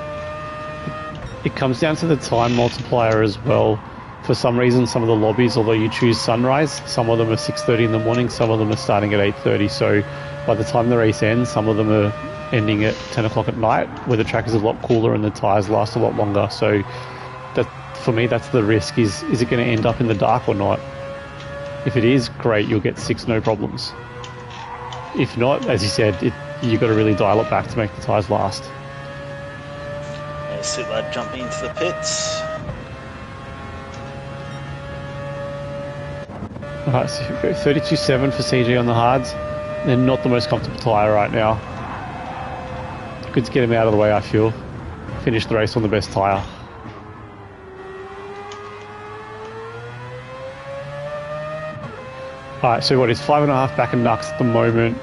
It comes down to the time multiplier as well. For some reason, some of the lobbies, although you choose sunrise, some of them are 6:30 in the morning, some of them are starting at 8:30. So by the time the race ends, some of them are ending at 10 o'clock at night, where the track is a lot cooler and the tyres last a lot longer. So that, for me, that's the risk. Is it going to end up in the dark or not? If it is, great, you'll get 6 no problems. If not, as you said, you've got to really dial it back to make the tyres last. Suit Lad jumping into the pits. Alright, so go 32.7 for CG on the hards. They're not the most comfortable tyre right now. Good to get him out of the way, I feel. Finish the race on the best tyre. Alright, so what is 5.5 back in Nux at the moment.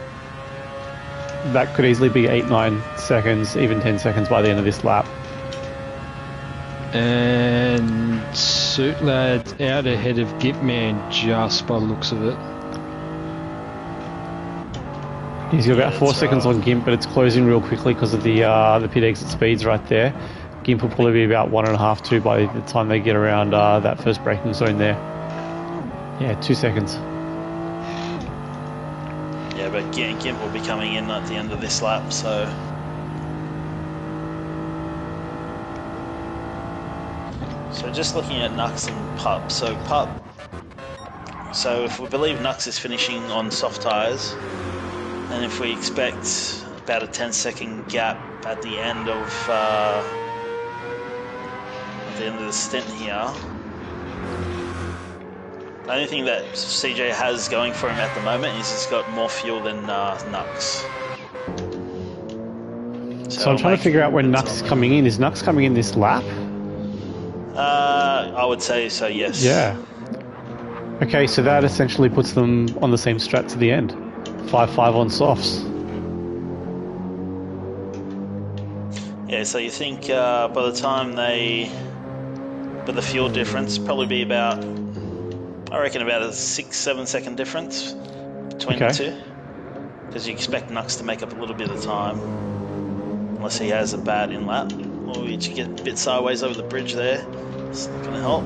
That could easily be 8-9 seconds, even 10 seconds by the end of this lap. And Suit Lad out ahead of Gitman just by the looks of it. He's got about 4 seconds on Gimp, but it's closing real quickly because of the pit exit speeds right there. Gimp will probably be about 1.5, 2 by the time they get around that first braking zone there. Yeah, 2 seconds. Yeah, but Gimp will be coming in at the end of this lap, so... So just looking at Nux and Pup. So if we believe Nux is finishing on soft tyres, and if we expect about a 10-second gap at the end of the stint here, the only thing that CJ has going for him at the moment is he's got more fuel than Nux. So I'm trying to figure out when Nux is coming in. Is Nux coming in this lap? I would say so, yes. Yeah. Okay, so that essentially puts them on the same strat to the end. 5-5 on softs. Yeah, so you think by the time with the fuel difference, probably be about, I reckon about a 6-7 second difference between the two. Because you expect Nux to make up a little bit of time, unless he has a bad in-lap. Or you get a bit sideways over the bridge there. It's not going to help.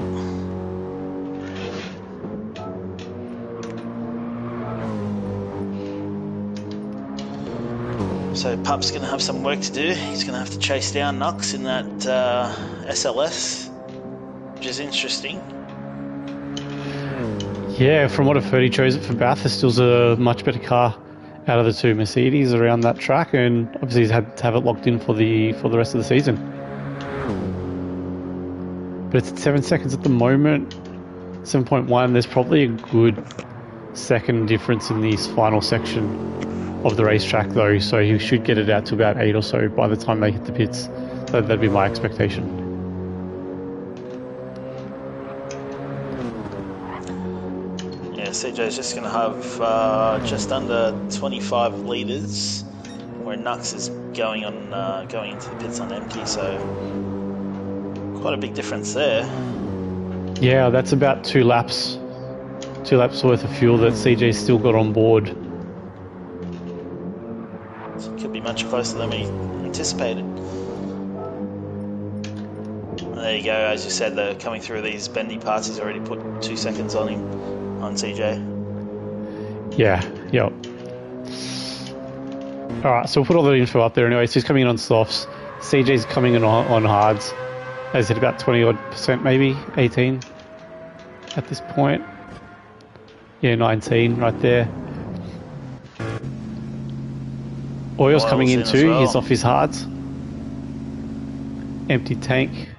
So Pup's going to have some work to do. He's going to have to chase down Nux in that SLS, which is interesting. Yeah, from what I've heard, he chose it for Bathurst. It a much better car out of the 2 Mercedes around that track, and obviously he's had to have it locked in for the rest of the season. But it's at 7 seconds at the moment, 7.1. There's probably a good second difference in this final section of the racetrack though, so he should get it out to about 8 or so by the time they hit the pits. That'd be my expectation. Yeah, CJ's just going to have just under 25 litres, where Nux is going into the pits on empty, so quite a big difference there. Yeah, that's about 2 laps. 2 laps worth of fuel that CJ's still got on board. So it could be much closer than we anticipated. And there you go, as you said, they're coming through these bendy parts. He's already put 2 seconds on him, on CJ. Yeah, yep. Alright, so we'll put all the info up there anyway. So he's coming in on softs. CJ's coming in on hards. Has hit about 20% maybe, 18 at this point. Yeah, 19 right there. Oil's coming in too, well. He's off his hards. Empty tank.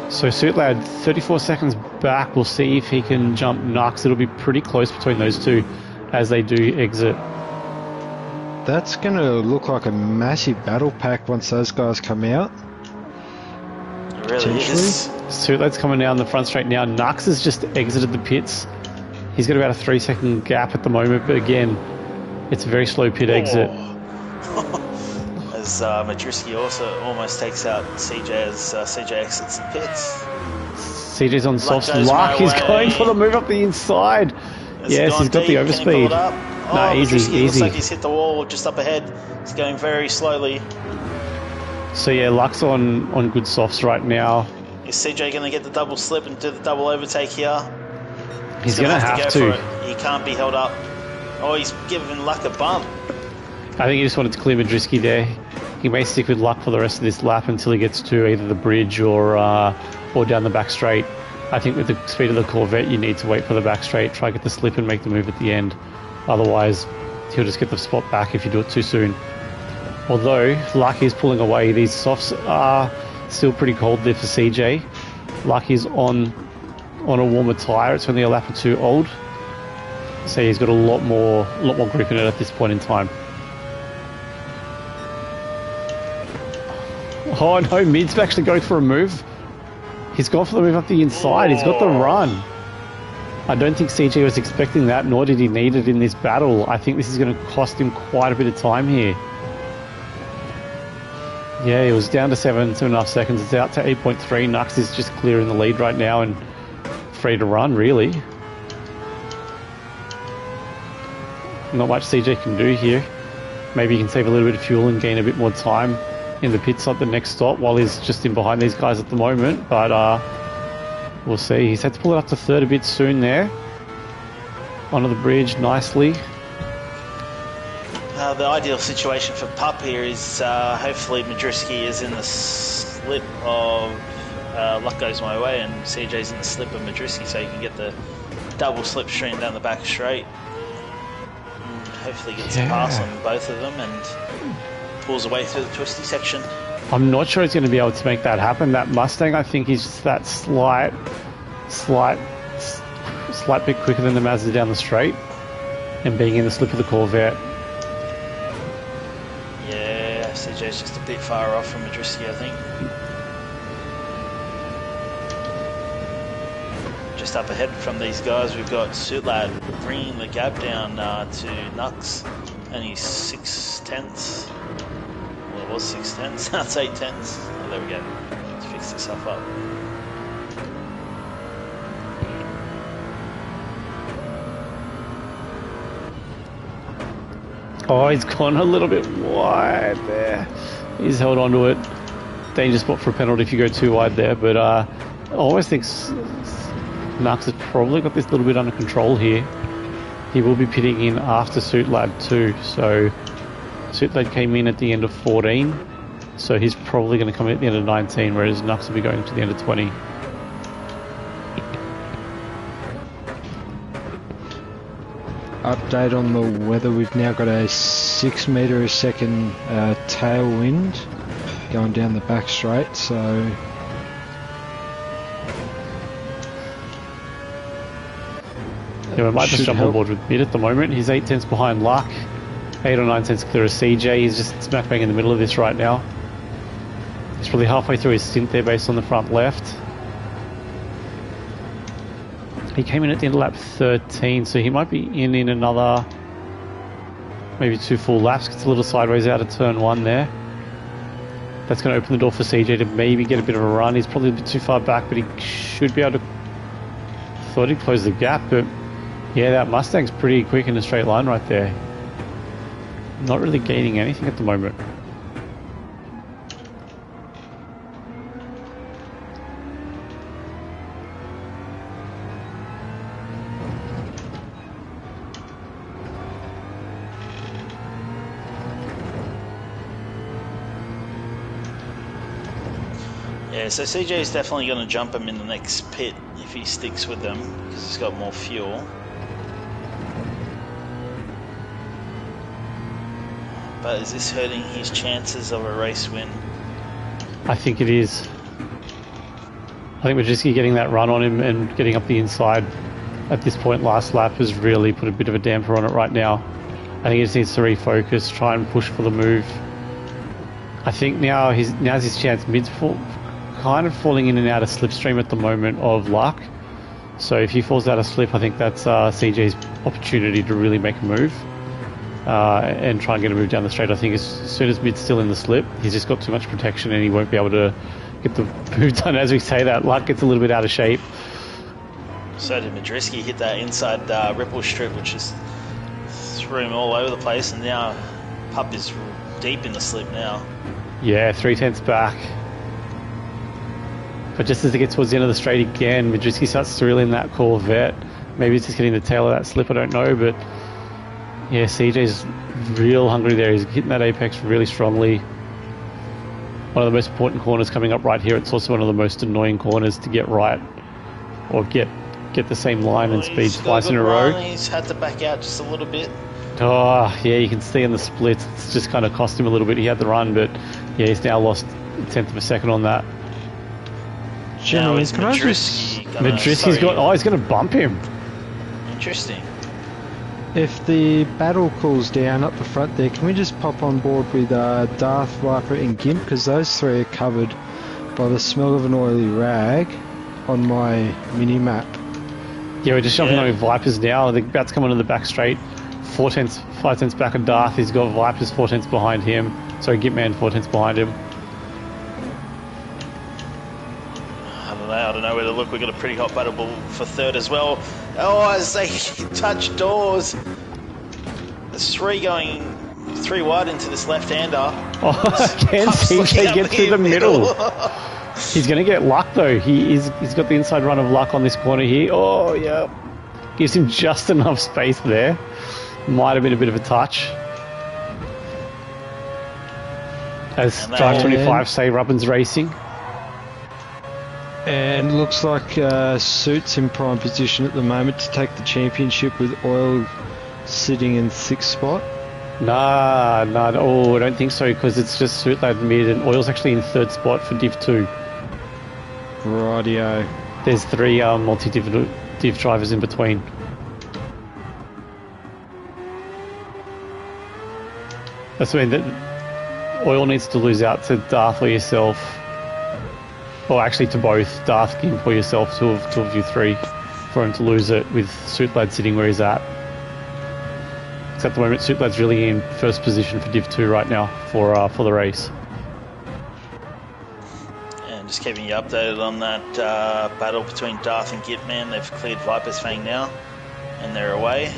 So Suit Lad, 34 seconds back. We'll see if he can jump Nux. It'll be pretty close between those two as they do exit. That's going to look like a massive battle pack once those guys come out. It really is. Suit Lad's coming down the front straight now. Nux has just exited the pits. He's got about a 3 second gap at the moment, but again, it's a very slow pit exit. As Madriski also almost takes out CJ as CJ exits the pits. CJ's on softs. goes Luck my is way. going for the move up the inside. Yes, he's got the Can he pull it overspeed. up? No, easy, Madruski looks easy. like he's hit the wall just up ahead. He's going very slowly. So yeah, Luck's on good softs right now. Is CJ going to get the double slip and do the double overtake here? He's going to have go to. for it. He can't be held up. Oh, he's giving Luck a bump. I think he just wanted to clear Madruski there. He may stick with Luck for the rest of this lap until he gets to either the bridge or down the back straight. I think with the speed of the Corvette, you need to wait for the back straight, try get the slip and make the move at the end. Otherwise, he'll just get the spot back if you do it too soon. Although Luck is pulling away, these softs are still pretty cold there for CJ. Luck is on a warmer tyre. It's only a lap or two old, so he's got a lot more grip in it at this point in time. Oh no, Mid's actually going for a move. He's gone for the move up the inside. He's got the run. I don't think CJ was expecting that, nor did he need it in this battle. I think this is going to cost him quite a bit of time here. Yeah, it was down to 7.5 seconds. It's out to 8.3. Nux is just clearing the lead right now and free to run, really. Not much CJ can do here. Maybe he can save a little bit of fuel and gain a bit more time in the pits at the next stop while he's just in behind these guys at the moment, but we'll see. He's had to pull it up to third a bit soon there. Onto the bridge nicely. The ideal situation for Pup here is hopefully Madruski is in the slip of Luck goes my way and CJ's in the slip of Madruski, so you can get the double slipstream down the back straight. And hopefully gets a pass on both of them and pulls away through the twisty section. I'm not sure he's going to be able to make that happen. That Mustang, I think, is just that slight bit quicker than the Mazda down the straight, and being in the slip of the Corvette. Yeah, CJ's just a bit far off from Madruski, I think. Just up ahead from these guys, we've got Suitlad bringing the gap down to Nux, and he's 6/10. Well, it was 6/10. Now it's 8/10. Oh, there we go. Let's fix this stuff up. Oh, he's gone a little bit wide there. He's held on to it. Danger spot for a penalty if you go too wide there, but I always think Nux has probably got this little bit under control here. He will be pitting in after Suitlad too, so Suitlad came in at the end of 14, so he's probably going to come in at the end of 19, whereas Nux will be going to the end of 20. Update on the weather. We've now got a 6 metre a second tailwind going down the back straight, so yeah, we might just jump on board with Mid at the moment. He's 8 tenths behind Luck, 8 or 9 tenths clear of CJ. He's just smack bang in the middle of this right now. He's probably halfway through his stint there based on the front left. He came in at the end of lap 13, so he might be in another maybe 2 full laps. Gets a little sideways out of turn 1 there. That's going to open the door for CJ to maybe get a bit of a run. He's probably a bit too far back, but he should be able to... Thought he'd close the gap, but yeah, that Mustang's pretty quick in a straight line right there. Not really gaining anything at the moment. Yeah, so CJ is definitely going to jump him in the next pit if he sticks with them, because he's got more fuel. But is this hurting his chances of a race win? I think it is. I think Madruski getting that run on him and getting up the inside at this point last lap has really put a bit of a damper on it right now. I think he just needs to refocus, try and push for the move. I think now's his chance. Mid's kind of falling in and out of slipstream at the moment of Luck. So if he falls out of slip, I think that's CJ's opportunity to really make a move and try and get a move down the straight. I think as soon as Mid's still in the slip, he's just got too much protection and he won't be able to get the move done as we say that. Luck gets a little bit out of shape. So did Madriski hit that inside ripple strip, which just threw him all over the place, and now Pup is deep in the slip now. Yeah, 3/10 back. But just as it gets towards the end of the straight again, Madriski starts to reel in that Corvette. Maybe it's just getting the tail of that slip, I don't know, but yeah, CJ's real hungry there. He's hitting that apex really strongly. One of the most important corners coming up right here. It's also one of the most annoying corners to get right, or get the same line and speed twice in a row. He's had to back out just a little bit. Oh, yeah, you can see in the splits, it's just kind of cost him a little bit. He had the run, but yeah, he's now lost a tenth of a second on that. Now is Madriski's got, oh, he's going to bump him. Interesting. If the battle cools down up the front there, can we just pop on board with Darth, Viper and Gimp, because those three are covered by the smell of an oily rag on my mini-map. Yeah, we're just jumping on with Vipers now. The bat's coming on the back straight. 5 tenths back of Darth. He's got Vipers 4 tenths behind him. Sorry, Gitman 4 tenths behind him. I don't know where to look. We've got a pretty hot battle for third as well. Oh, as they touch doors. There's three wide into this left-hander. Oh, again, CJ gets through the middle. He's going to get Luck, though. He's got the inside run of Luck on this corner here. Oh, yeah. Gives him just enough space there. Might have been a bit of a touch. As Drive 25 say, Rubbin's racing. And looks like Suit's in prime position at the moment to take the championship with Oil sitting in 6th spot. Nah, oh, I don't think so, because it's just Suit lad mid and Oil's actually in 3rd spot for Div 2. Rightio. There's 3 multi-div drivers in between. That's what I mean, that Oil needs to lose out to Darth or yourself. Or actually to both, Darth, Gimp or yourself, two of you three, for him to lose it with Suit lad sitting where he's at. Because at the moment, Suit lad's really in 1st position for Div 2 right now for the race. And just keeping you updated on that battle between Darth and Gitman. They've cleared Viper's Fang now, and they're away.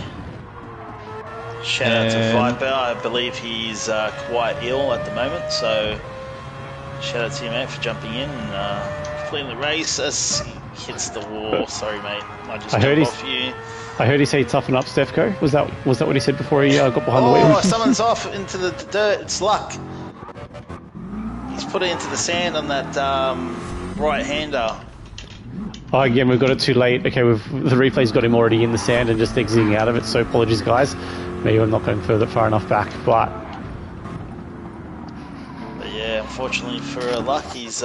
Shout out to Viper. I believe he's quite ill at the moment, so shout out to you, mate, for jumping in and completing the race as he hits the wall. Sorry, mate. I just jumped off you. I heard he say toughen up, Stefko. Was that what he said before he got behind the wheel? Oh, someone's off into the dirt. It's Luck. He's put it into the sand on that right-hander. Oh, again, we've got it too late. Okay, the replay's got him already in the sand and just exiting out of it, so apologies, guys. Maybe I'm not going far enough back, but yeah, unfortunately for Luck, he's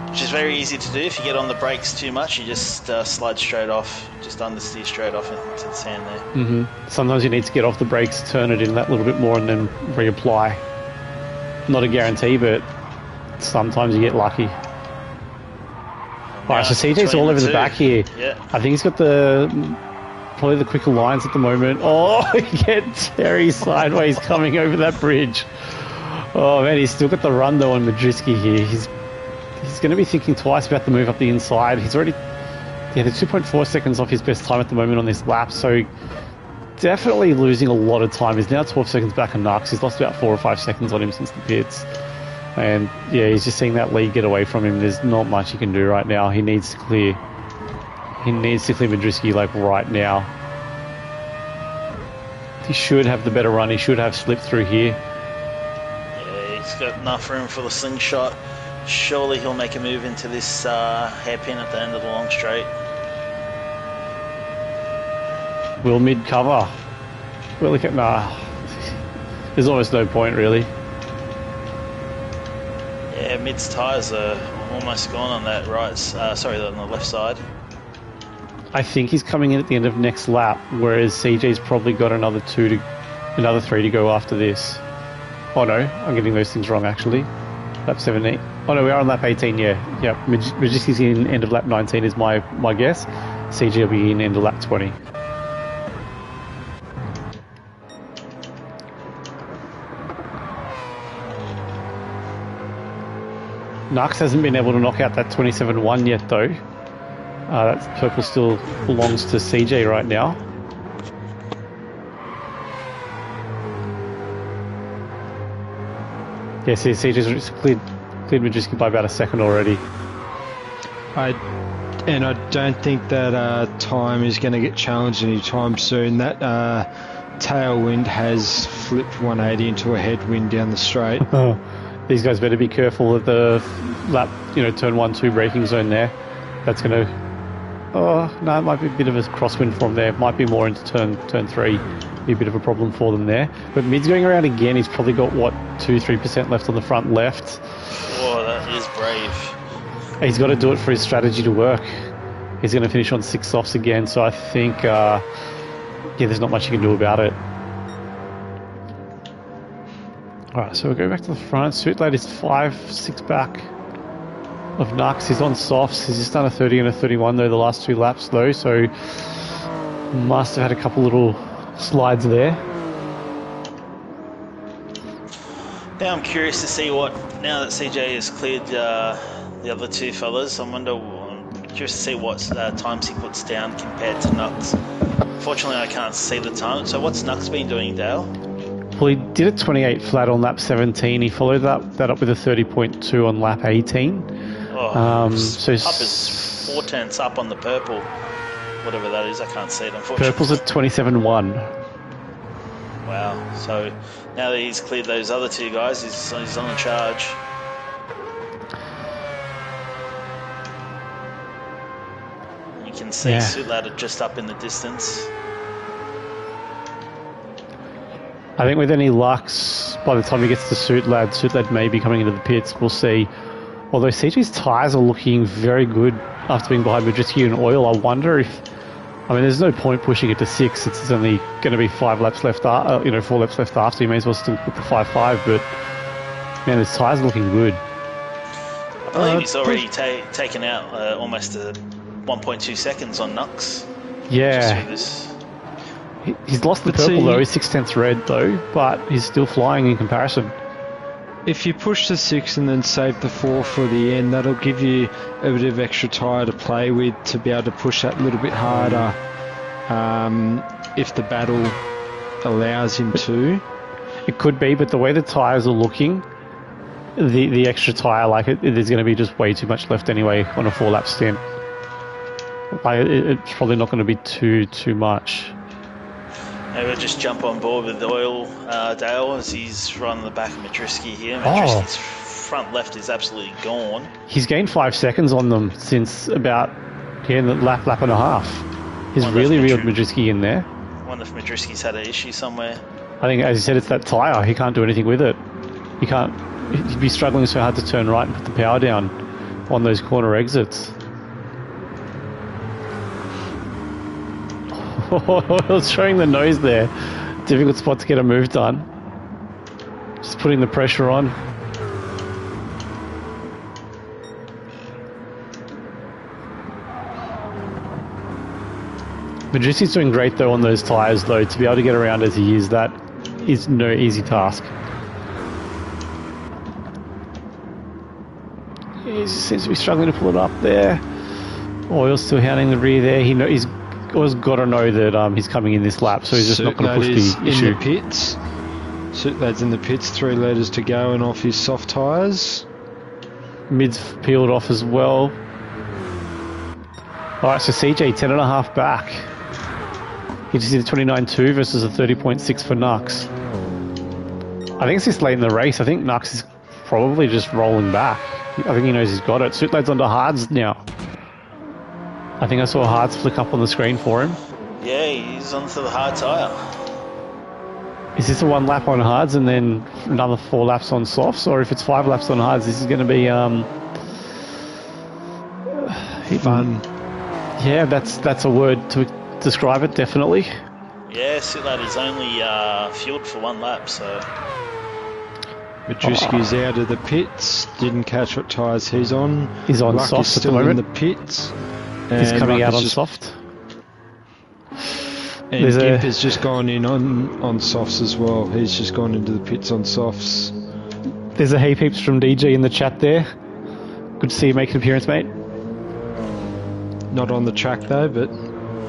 which is very easy to do. If you get on the brakes too much, you just slide straight off, just understeer straight off into the sand there. Mm-hmm. Sometimes you need to get off the brakes, turn it in that little bit more, and then reapply. Not a guarantee, but sometimes you get lucky. Alright, so CJ's all over the back here. Yeah. I think he's got probably the quicker lines at the moment. Oh, get Terry sideways coming over that bridge. Oh man, he's still got the run though on Madriski here. He's going to be thinking twice about the move up the inside. He's already, they're 2.4 seconds off his best time at the moment on this lap, so definitely losing a lot of time. He's now 12 seconds back on Nux. He's lost about 4 or 5 seconds on him since the pits. And yeah, he's just seeing that lead get away from him. There's not much he can do right now. He needs to clear. He needs to clear Madriski like right now. He should have the better run. He should have slipped through here. Yeah, he's got enough room for the slingshot. Surely he'll make a move into this hairpin at the end of the long straight. Will mid cover? We'll look at There's almost no point really. Yeah, mid's tyres are almost gone on that right. On the left side. I think he's coming in at the end of next lap, whereas CJ's probably got another 3 to go after this. Oh no, I'm getting those things wrong actually. Lap 17. Oh no, we are on lap 18. Yeah. Majiski's in end of lap 19 is my guess. CJ will be in end of lap 20. Nux hasn't been able to knock out that 27-1 yet, though. That purple still belongs to CJ right now. Yeah, see, CJ's cleared Majewski by about a second already. I don't think that time is going to get challenged anytime soon. That tailwind has flipped 180 into a headwind down the straight. These guys better be careful of the lap, turn 1-2 braking zone there. That's going to... Oh, no, it might be a bit of a crosswind from there. It might be more into turn 3. Be a bit of a problem for them there. But Mid's going around again. He's probably got, 2-3% left on the front left. Oh, that is brave. He's got to do it for his strategy to work. He's going to finish on 6 softs again, so I think, there's not much you can do about it. Alright, so we'll go back to the front. Suitlade is 5-6 back of Nux. He's on softs. He's just done a 30 and a 31 though the last 2 laps though, so must have had a couple little slides there. Now I'm curious to see now that CJ has cleared the other 2 fellas, I'm curious to see what times he puts down compared to Nux. Fortunately, I can't see the time. So what's Nux been doing, Dale? Well, he did a 28 flat on lap 17. He followed that up with a 30.2 on lap 18. So up is 4 tenths up on the purple, whatever that is. I can't see it, unfortunately. Purple's at 27.1. Wow. So now that he's cleared those other 2 guys, he's on the charge. You can see Suitlade just up in the distance. I think with any lucks, by the time he gets to Suitlade may be coming into the pits. We'll see. Although CJ's tyres are looking very good after being behind Majewski and Oil, I wonder if... there's no point pushing it to 6. It's only going to be 5 laps left, 4 laps left after. You may as well still put the 5.5, but man, his tyres are looking good. I believe he's already taken out almost 1.2 seconds on Nux. Yeah. He's lost the purple though, he's 6 tenths red though, but he's still flying in comparison. If you push the 6 and then save the 4 for the end, that'll give you a bit of extra tyre to play with to be able to push that a little bit harder if the battle allows him to. It could be, but the way the tyres are looking, the extra tyre, there's going to be just way too much left anyway on a 4-lap stint. It's probably not going to be too much. Maybe we'll just jump on board with Oil, Dale, as he's running the back of Majewski here. Majewski's front left is absolutely gone. He's gained 5 seconds on them since about the lap and a half. He's really reeled Majewski in there. I wonder if Majewski's had an issue somewhere. I think, as you said, it's that tyre. He can't do anything with it. He'd be struggling so hard to turn right and put the power down on those corner exits. Oil's showing the nose there. Difficult spot to get a move done. Just putting the pressure on. Majewski's doing great though on those tyres though. To be able to get around as he is, that is no easy task. He seems to be struggling to pull it up there. Oil's still hounding the rear there. He's always got to know that he's coming in this lap, so he's just not going to push the issue. In the pits. Suitlade's in the pits, 3 letters to go and off his soft tyres. Mid's peeled off as well. Alright, so CJ 10.5 back. He just did a 29.2 versus a 30.6 for Nux. I think it's this late in the race. I think Nux is probably just rolling back. I think he knows he's got it. Suitlade's onto hards now. I think I saw hards flick up on the screen for him. Yeah, he's onto the hard tyre. Is this a 1 lap on hards and then another 4 laps on softs? Or if it's 5 laps on hards, this is going to be fun. Yeah, that's a word to describe it, definitely. Yeah, Suitlade is only fueled for 1 lap, so... Majewski's out of the pits, didn't catch what tyres he's on. He's on Luck soft is at the still in moment. the pits. He's coming out on soft. And Gimp has just gone in on softs as well. He's just gone into the pits on softs. There's a heaps from DG in the chat there. Good to see you make an appearance, mate. Not on the track though, but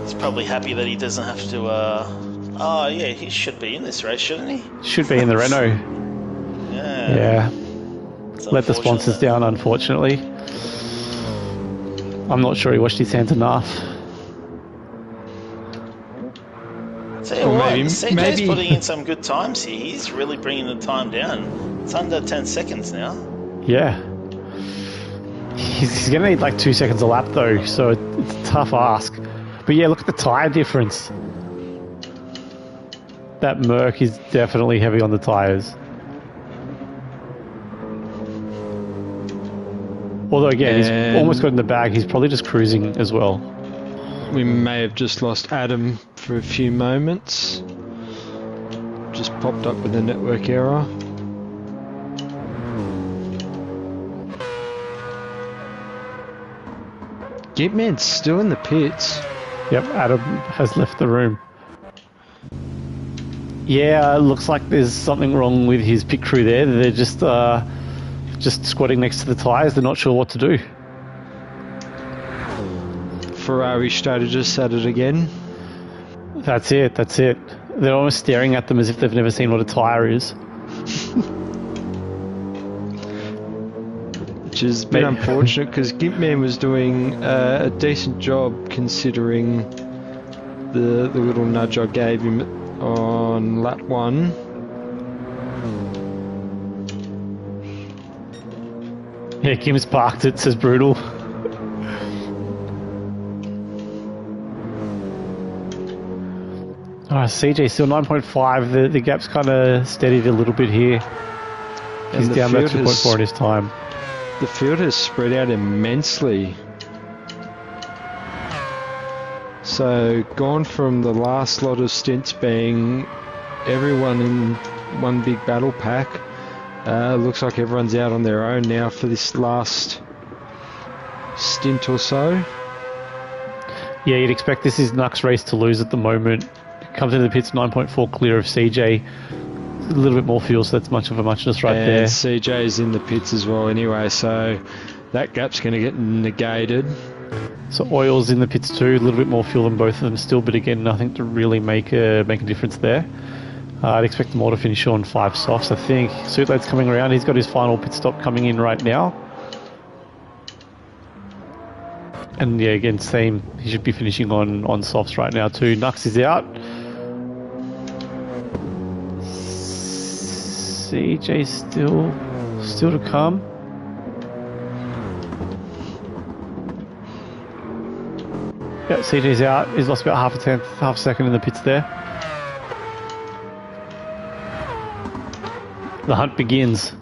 He's probably happy that he doesn't have to. Oh yeah, he should be in this race, shouldn't he? Should be in the Renault. Yeah. Yeah. Let the sponsors down, unfortunately. I'm not sure he washed his hands enough. Tell you what, CJ's putting in some good times here. He's really bringing the time down. It's under 10 seconds now. Yeah. He's going to need like 2 seconds a lap though, so it's a tough ask. But yeah, look at the tyre difference. That Merc is definitely heavy on the tyres. Although again, he's almost got in the bag, he's probably just cruising as well. we may have just lost Adam for a few moments. Just popped up with a network error. Gitman's still in the pits. Yep, Adam has left the room. Yeah, looks like there's something wrong with his pit crew there. They're just squatting next to the tyres. They're not sure what to do. Ferrari strategist at it again. That's it, that's it. They're almost staring at them as if they've never seen what a tyre is. Which is a bit unfortunate because Gitman was doing a decent job considering the little nudge I gave him on lap 1. Yeah, Kim's parked it, says brutal. CJ still 9.5. The gap's kind of steadied a little bit here. He's down about 2.4 in his time. The field has spread out immensely. So gone from the last lot of stints being everyone in one big battle pack. Looks like everyone's out on their own now for this last stint or so. Yeah, you'd expect this is Nuck's race to lose at the moment. Comes into the pits 9.4 clear of CJ. A little bit more fuel, so that's much of a muchness right there. And CJ's in the pits as well anyway, so that gap's going to get negated. So Oil's in the pits too, a little bit more fuel than both of them still, but again, nothing to really make a difference there. I'd expect them all to finish on 5 softs, I think. Suitlade's coming around, he's got his final pit stop coming in right now. And yeah, again, same, he should be finishing on softs right now too. Nux is out. CJ still to come. Yeah, CJ's out. He's lost about half a second in the pits there. The hunt begins.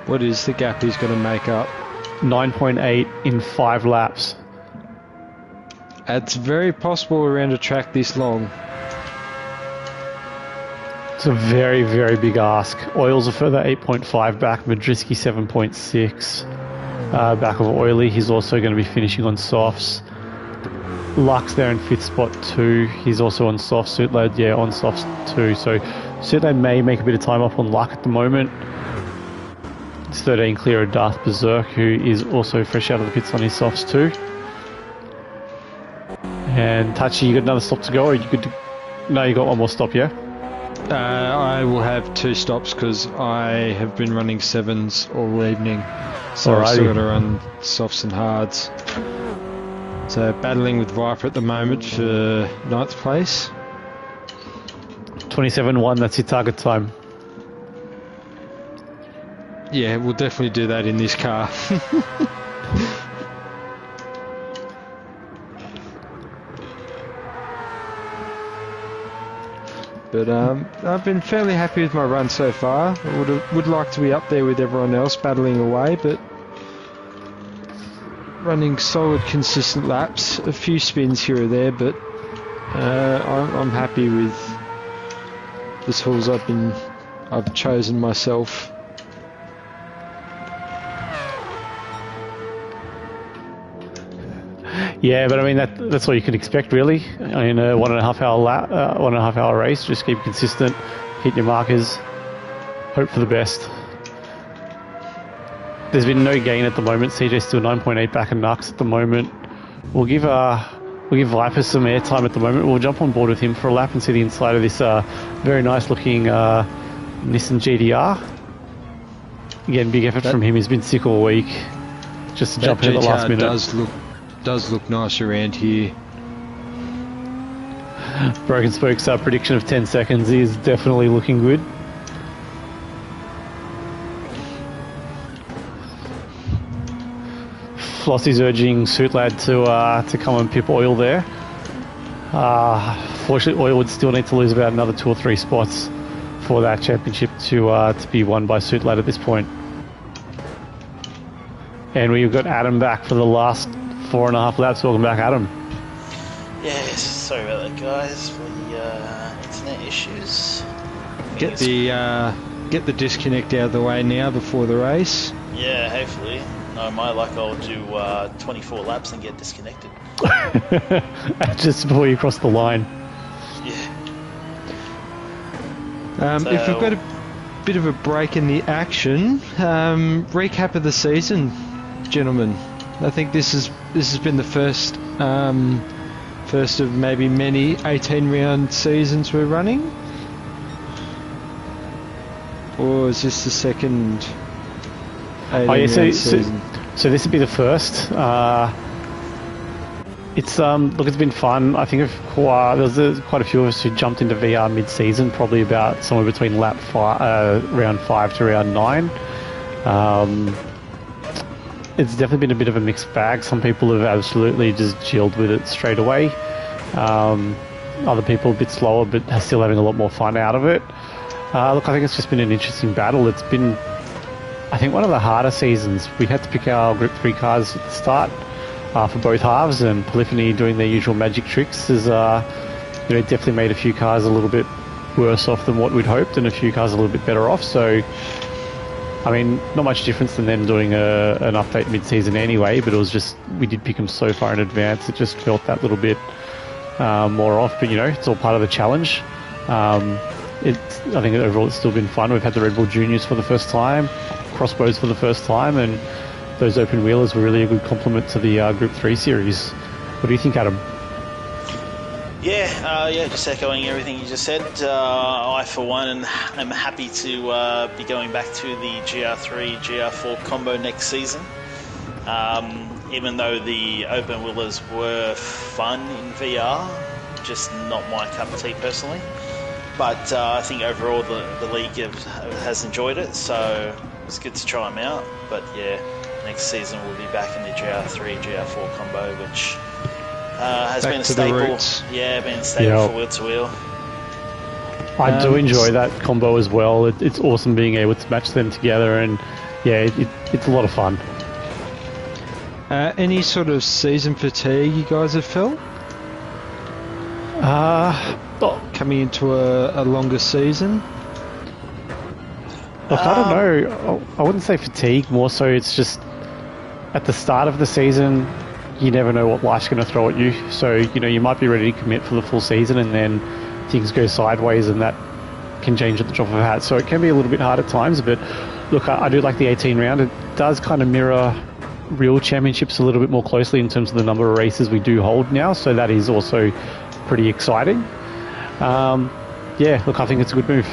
What is the gap he's going to make up? 9.8 in 5 laps. It's very possible around a track this long. It's a very, very big ask. Oil's a further 8.5 back. Madriski 7.6 back of Oily. He's also going to be finishing on softs. Luck's there in 5th spot too. He's also on softs. Suitlade, yeah, on softs too. So Suitlade may make a bit of time up on Luck at the moment. It's 13 clear of Darth Berserk, who is also fresh out of the pits on his softs too. And Tachi, you got another stop to go, or you good to... No, you got one more stop, yeah? I will have 2 stops because I have been running 7s all evening. So Alrighty. I've still got to run softs and hards. So battling with Viper at the moment for 9th place. 27.1, that's your target time. Yeah, we'll definitely do that in this car. But I've been fairly happy with my run so far. I would like to be up there with everyone else battling away, but running solid, consistent laps. A few spins here or there, but I'm happy with the tools I've chosen myself. Yeah, but I mean that's all you can expect really. In a 1.5 hour race, just keep consistent, hit your markers. hope for the best. There's been no gain at the moment. CJ's still 9.8 back in Nux at the moment. We'll give Viper some airtime at the moment. We'll jump on board with him for a lap and see the inside of this very nice looking Nissan GTR. Again, big effort from him. He's been sick all week. Just to jump in at the last minute. Does look nice around here. Broken Spoke's prediction of 10 seconds is definitely looking good. Flossie's urging Suitlad to come and pip Oil there. Fortunately, Oil would still need to lose about another 2 or 3 spots for that championship to be won by Suitlad at this point. And we've got Adam back for the last 4.5 laps. Welcome back, Adam. Yeah, sorry about that, guys, for the internet issues. Get the disconnect out of the way now before the race. Yeah, hopefully. No, my luck, I'll do 24 laps and get disconnected. Just before you cross the line. Yeah. If we've got a bit of a break in the action, recap of the season, gentlemen. I think this has been the first of maybe many 18-round seasons we're running, or is this the second 18-round season? So this would be the first. It's it's been fun. I think there's quite a few of us who jumped into VR mid-season, probably about somewhere between round 5 to round 9. It's definitely been a bit of a mixed bag. Some people have absolutely just chilled with it straight away. Other people a bit slower, but are still having a lot more fun out of it. I think it's just been an interesting battle. It's been, I think, one of the harder seasons. We had to pick our Group 3 cars at the start for both halves, and Polyphony doing their usual magic tricks has definitely made a few cars a little bit worse off than what we'd hoped, and a few cars a little bit better off. So, I mean, not much difference than them doing an update mid-season anyway, but it was just, we did pick them so far in advance, it just felt that little bit more off, but it's all part of the challenge. I think overall it's still been fun. We've had the Red Bull Juniors for the first time, Crossbows for the first time, and those open wheelers were really a good complement to the Group 3 series. What do you think, Adam? Yeah, just echoing everything you just said. I, for one, am happy to be going back to the GR3, GR4 combo next season. Even though the open wheelers were fun in VR, just not my cup of tea personally. But I think overall the league has enjoyed it, so it's good to try them out. But yeah, next season we'll be back in the GR3, GR4 combo, which has back been a to staple. the roots. Yeah, been a staple for wheel to wheel. I do enjoy that combo as well. It's awesome being able to match them together, and yeah, it's a lot of fun. Any sort of season fatigue you guys have felt? Coming into a longer season? Look, I don't know. I wouldn't say fatigue. More so, it's just at the start of the season, you never know what life's going to throw at you. So, you might be ready to commit for the full season, and then things go sideways, and that can change at the drop of a hat. So it can be a little bit hard at times. But look, I do like the 18 round. It does kind of mirror real championships a little bit more closely in terms of the number of races we do hold now. So that is also pretty exciting. Look, I think it's a good move.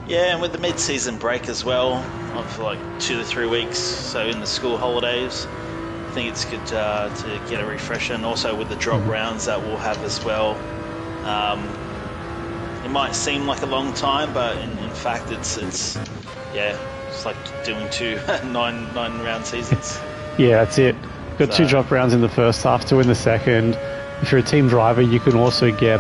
Yeah, and with the mid-season break as well, for like 2 to 3 weeks, so in the school holidays, I think it's good to get a refresher, and also with the drop rounds that we'll have as well. It might seem like a long time, but in fact it's like doing 2 9-round seasons. Yeah, that's it. Got 2 drop rounds in the first half, 2 in the second. If you're a team driver, you can also get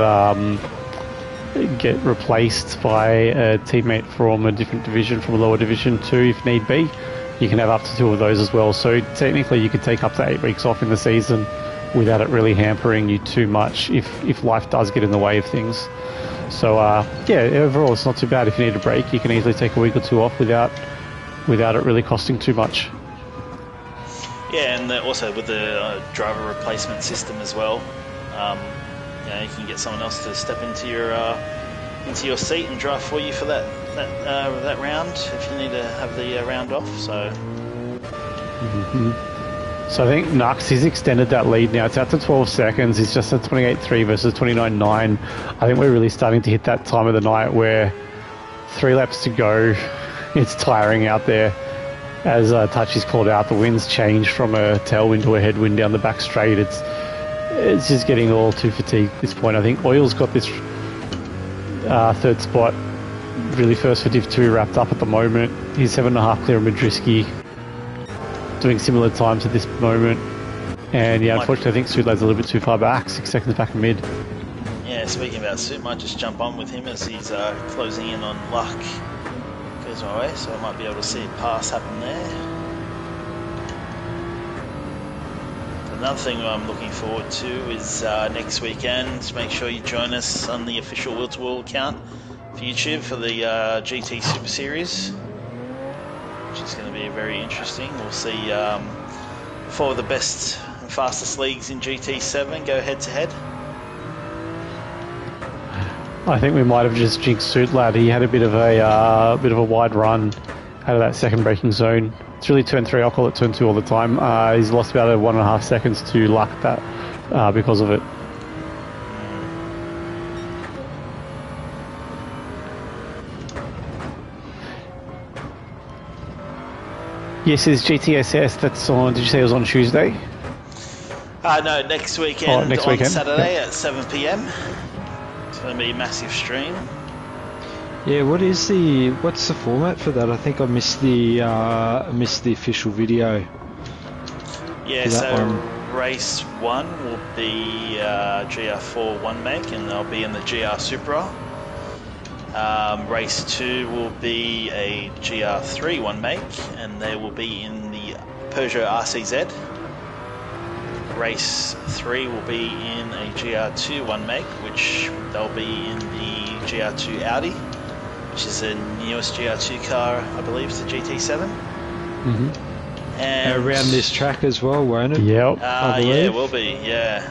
replaced by a teammate from a different division, from a lower division too, if need be. You can have up to 2 of those as well. So technically you could take up to 8 weeks off in the season without it really hampering you too much if life does get in the way of things. So overall it's not too bad. If you need a break, you can easily take a week or 2 off without it really costing too much. Yeah, and also with the driver replacement system as well. You can get someone else to step into into your seat and drive for you for that round if you need to have the round off. So. So I think Nux, he's extended that lead now. It's out to 12 seconds. It's just at 28.3 versus 29.9. I think we're really starting to hit that time of the night where 3 laps to go. It's tiring out there. As Touchy's called out, the wind's changed from a tailwind to a headwind down the back straight. It's just getting all too fatigued at this point. I think Oil's got this third spot, really first for Div 2 wrapped up at the moment. He's 7.5 clear of Madriski, doing similar times at this moment. And yeah, unfortunately I think Sudlad's a little bit too far back, 6 seconds back in mid. Yeah, speaking about Sud, might just jump on with him as he's closing in on luck. Goes my way, so I might be able to see a pass happen there. Another thing I'm looking forward to is next weekend. Make sure you join us on the official W2w account for YouTube for the GT Super Series, which is going to be very interesting. We'll see 4 of the best and fastest leagues in GT7 go head to head. I think we might have just jinxed Suitlad. He had a bit of a wide run out of that second braking zone. It's really turn 3. I'll call it turn 2 all the time. He's lost about 1.5 seconds to luck that because of it. Yes, it's GTSS. That's on. Did you say it was on Tuesday? No, next weekend. Next on weekend? Saturday at 7 PM. It's going to be a massive stream. Yeah, what's the format for that? I think I missed the official video. Yeah, so race 1 will be GR4 1 meg, and they'll be in the GR Supra. Race 2 will be a GR3 1 meg, and they will be in the Peugeot RCZ. Race 3 will be in a GR2 1 meg, which they'll be in the GR2 Audi, which is the newest GR2 car, I believe, it's the GT7. Mm-hmm. And around this track as well, won't it? Yep. yeah, it will be, yeah.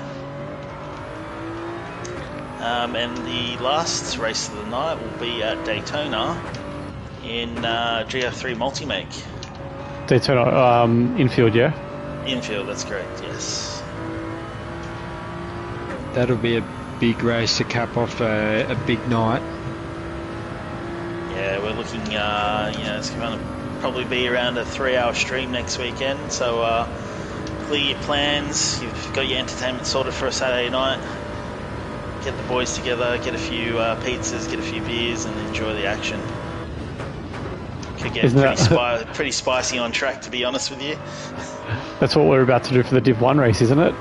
And the last race of the night will be at Daytona in GR3 Multi-Meg. Daytona infield, yeah? Infield, that's correct, yes. That'll be a big race to cap off a big night. Yeah, we're looking, it's going to probably be around a 3-hour stream next weekend, so clear your plans. You've got your entertainment sorted for a Saturday night. Get the boys together, get a few pizzas, get a few beers, and enjoy the action. Could get pretty spicy on track, to be honest with you. That's what we're about to do for the Div 1 race, isn't it?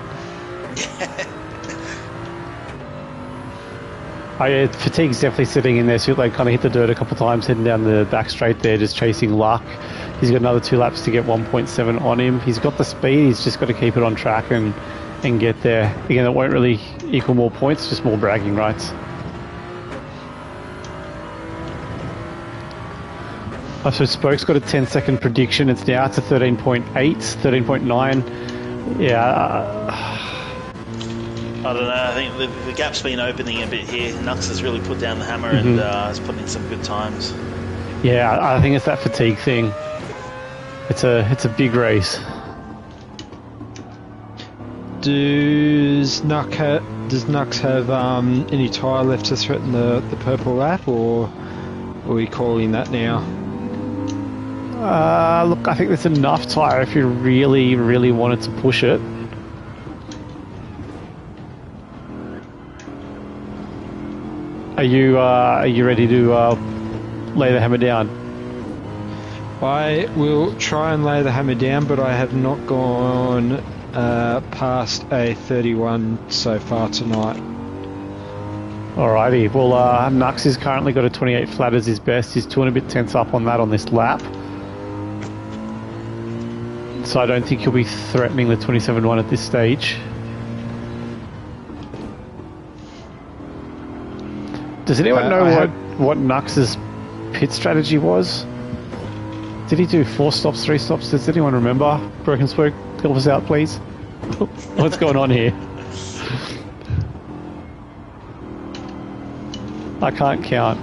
Fatigue's definitely sitting in there. So kind of hit the dirt a couple of times, heading down the back straight there, just chasing luck. He's got another 2 laps to get 1.7 on him. He's got the speed. He's just got to keep it on track and get there. Again, it won't really equal more points, just more bragging rights. So Spoke's got a 10-second prediction. It's now to 13.8, 13.9. Yeah. I don't know, I think the gap's been opening a bit here. Nux has really put down the hammer and has put in some good times. Yeah, I think it's that fatigue thing. It's a big race. Does Nux have any tyre left to threaten the purple lap, or are we calling that now? Look, I think there's enough tyre if you really, really wanted to push it. Are you ready to lay the hammer down? I will try and lay the hammer down, but I have not gone past a 31 so far tonight. Alrighty, well Nux has currently got a 28 flat as his best. He's 2 and a bit tenths up on that on this lap. So I don't think he'll be threatening the 27.1 at this stage. Does anyone know what Nux's pit strategy was? Did he do 4 stops, 3 stops? Does anyone remember? Broken Spoke, help us out, please. What's going on here? I can't count.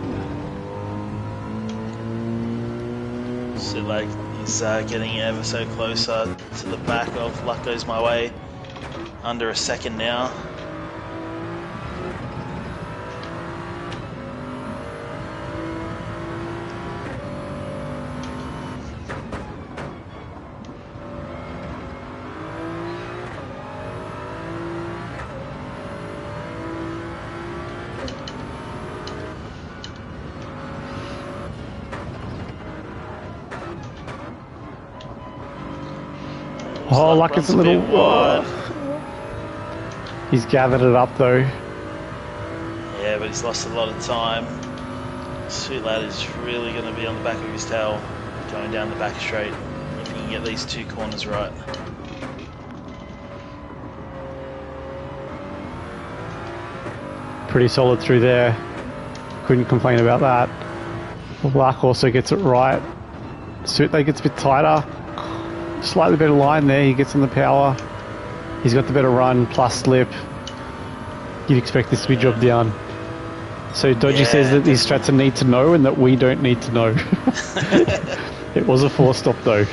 So like he's getting ever so closer to the back of Luck Goes My Way. Under a second now. Oh, Luck is a little... wide. He's gathered it up though. Yeah, but he's lost a lot of time. Sweet Lad is really going to be on the back of his tail going down the back straight if he can get these two corners right. Pretty solid through there. Couldn't complain about that. Luck also gets it right. Suitlade gets a bit tighter. Slightly better line there. He gets on the power. He's got the better run plus slip. You'd expect this to be job down. So Dodgy says that these strats are need to know and that we don't need to know. It was a 4-stop though.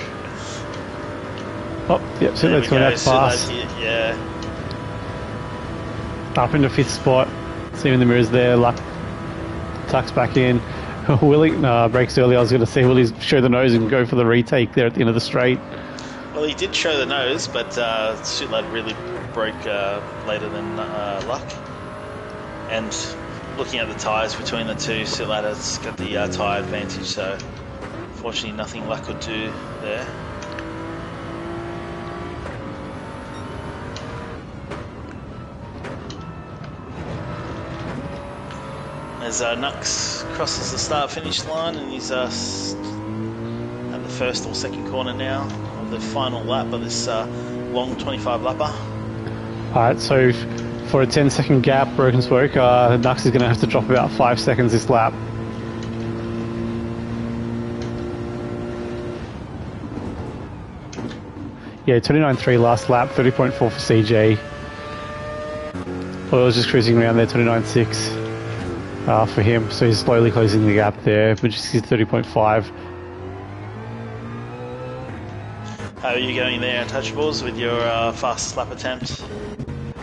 Oh, yep, Suitlade's coming out fast. Yeah. Up into 5th spot. See him in the mirrors there. Luck tucks back in. Willie breaks early. I was going to say Willie's show the nose and go for the retake there at the end of the straight. Well, he did show the nose, but Suitlade really broke later than Luck. And looking at the tyres between the two, Suitlade has got the tyre advantage, so unfortunately nothing Luck could do there. As Nux crosses the start-finish line and he's at the first or second corner now of the final lap of this long 25-lapper. Alright, so for a 10-second gap, broken spoke, Nux is going to have to drop about 5 seconds this lap. Yeah, 29.3 last lap, 30.4 for CJ. Well, I was just cruising around there, 29.6. For him, so he's slowly closing the gap there, which is 30.5. How are you going there, Untouchables, with your fastest lap attempt?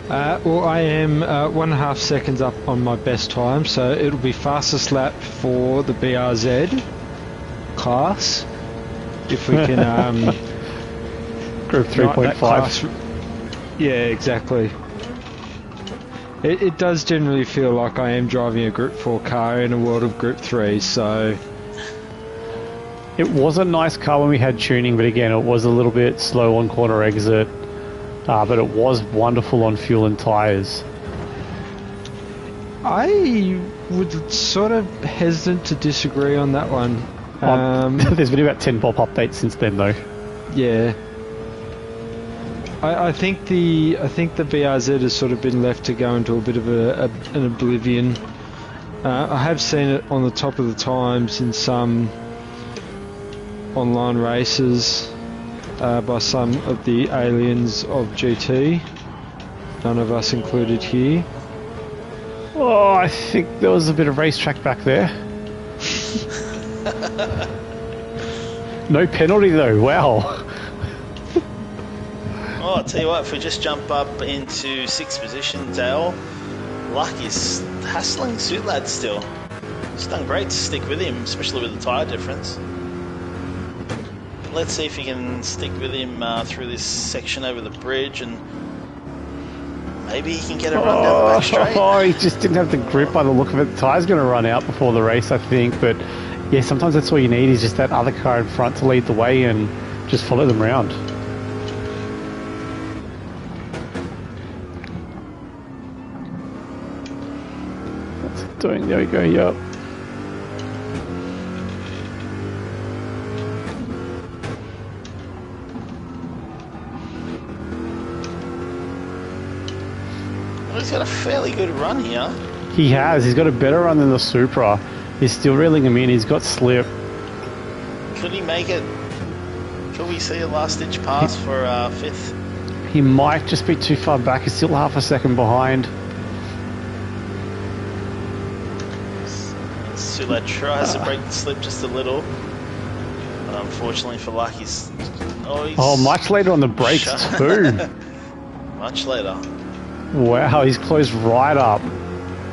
Well, I am 1.5 seconds up on my best time, so it'll be fastest lap for the BRZ class. If we can... Group 3.5. Yeah, exactly. It does generally feel like I am driving a Group 4 car in a world of Group 3, so... It was a nice car when we had tuning, but again, it was a little bit slow on corner exit. But it was wonderful on fuel and tyres. I would sort of hesitant to disagree on that one. There's been about 10 pop updates since then, though. Yeah. I think the BRZ has sort of been left to go into a bit of an oblivion. I have seen it on the top of the times in some online races by some of the aliens of GT. None of us included here. Oh, I think there was a bit of racetrack back there. No penalty though, wow. Oh, I'll tell you what, if we just jump up into 6th position, Dale, Luck is hassling Suitlade still. It's done great to stick with him, especially with the tyre difference. Let's see if he can stick with him through this section over the bridge, and maybe he can get a run down the back straight. Oh, he just didn't have the grip by the look of it. The tyre's going to run out before the race, I think, but yeah, sometimes that's all you need is just that other car in front to lead the way and just follow them around. Doing, there we go, yep. Well, he's got a fairly good run here. He has, he's got a better run than the Supra. He's still reeling him in, he's got slip. Could he make it? Could we see a last ditch pass for 5th? He might just be too far back, he's still half a second behind. Sula tries to break the slip just a little. But unfortunately for Luck, he's much later on the brakes too. Much later. Wow, he's closed right up.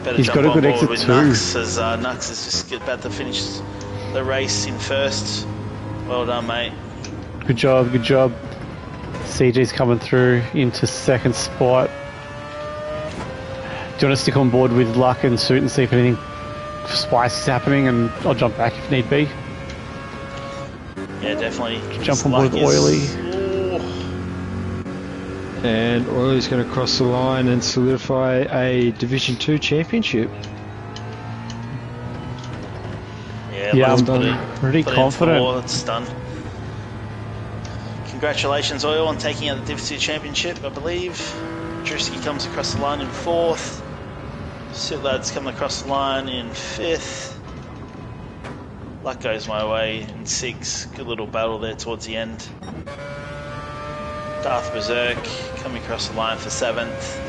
Better He's jump got a on good board exit with too. Nux, as Nux is just about to finish the race in first. Well done, mate. Good job, good job. CG's coming through into second spot. Do you want to stick on board with Luck and Suit and see if anything spicy is happening, and I'll jump back if need be. Yeah, definitely. Jump on board with Oily. And Oily's going to cross the line and solidify a Division 2 championship. Yeah, I'm pretty confident. It's done. Congratulations, Oil, on taking out the Division 2 championship, I believe. Drewski comes across the line in fourth. Sitlad's coming across the line in fifth. Luck goes my way in sixth. Good little battle there towards the end. Darth Berserk coming across the line for seventh.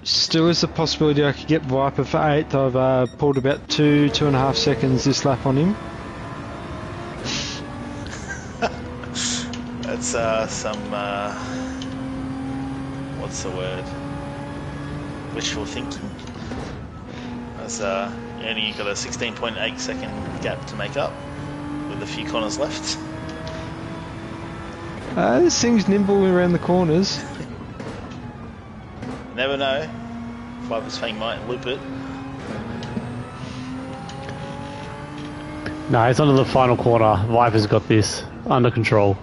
Still is a possibility I could get Viper for eighth. I've pulled about 2.5 seconds this lap on him. That's some what's the word? Wishful thinking. As you only got a 16.8 second gap to make up with a few corners left. This thing's nimble around the corners. Never know. Viper's Fang might loop it. No, it's onto the final corner. Viper's got this under control.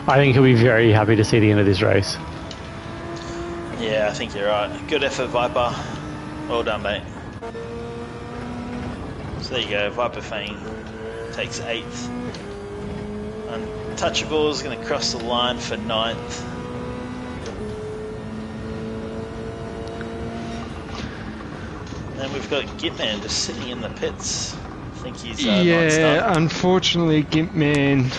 I think he'll be very happy to see the end of this race. Yeah, I think you're right. Good effort, Viper. Well done, mate. So there you go. Viper Fang takes eighth. Untouchable is going to cross the line for ninth. And we've got Gitman just sitting in the pits. I think he's yeah, unfortunately, Gimpman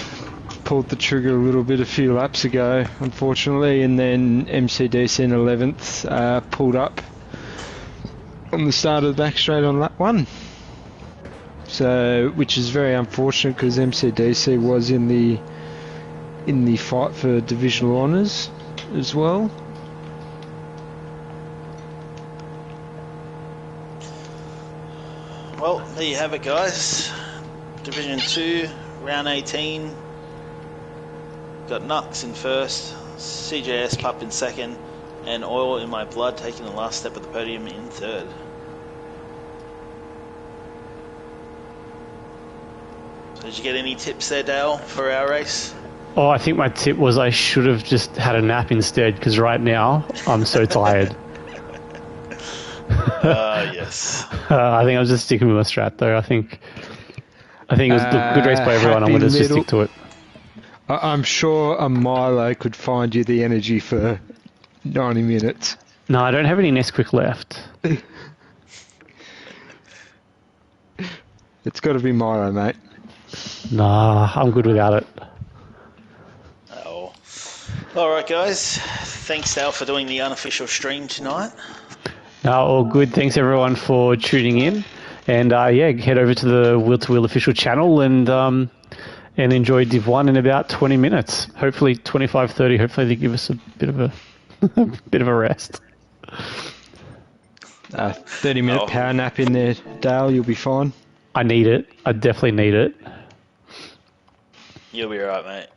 pulled the trigger a little bit a few laps ago, unfortunately, and then MCDC in 11th pulled up on the start of the back straight on lap 1. So, which is very unfortunate because MCDC was in the fight for divisional honours as well. Well, there you have it, guys. Division 2, round 18. Got Nux in first, CJS Pup in second, and Oil in My Blood taking the last step of the podium in third. So did you get any tips there, Dale, for our race? Oh, I think my tip was I should have just had a nap instead, because right now I'm so tired. Yes. I think I was just sticking with my strat though. I think it was a good race by everyone. I'm going to just stick to it. I'm sure a Milo could find you the energy for 90 minutes. No, I don't have any Nesquik left. It's got to be Milo, mate. Nah, I'm good without it. Oh. Alright, guys. Thanks, Dale, for doing the unofficial stream tonight. No, all good. Thanks everyone for tuning in. And yeah, head over to the Wheel2Wheel official channel and enjoy Div 1 in about 20 minutes. Hopefully 25, 30. Hopefully they give us a bit of a bit of a rest. 30-minute power nap in there, Dale. You'll be fine. I need it. I definitely need it. You'll be alright, mate.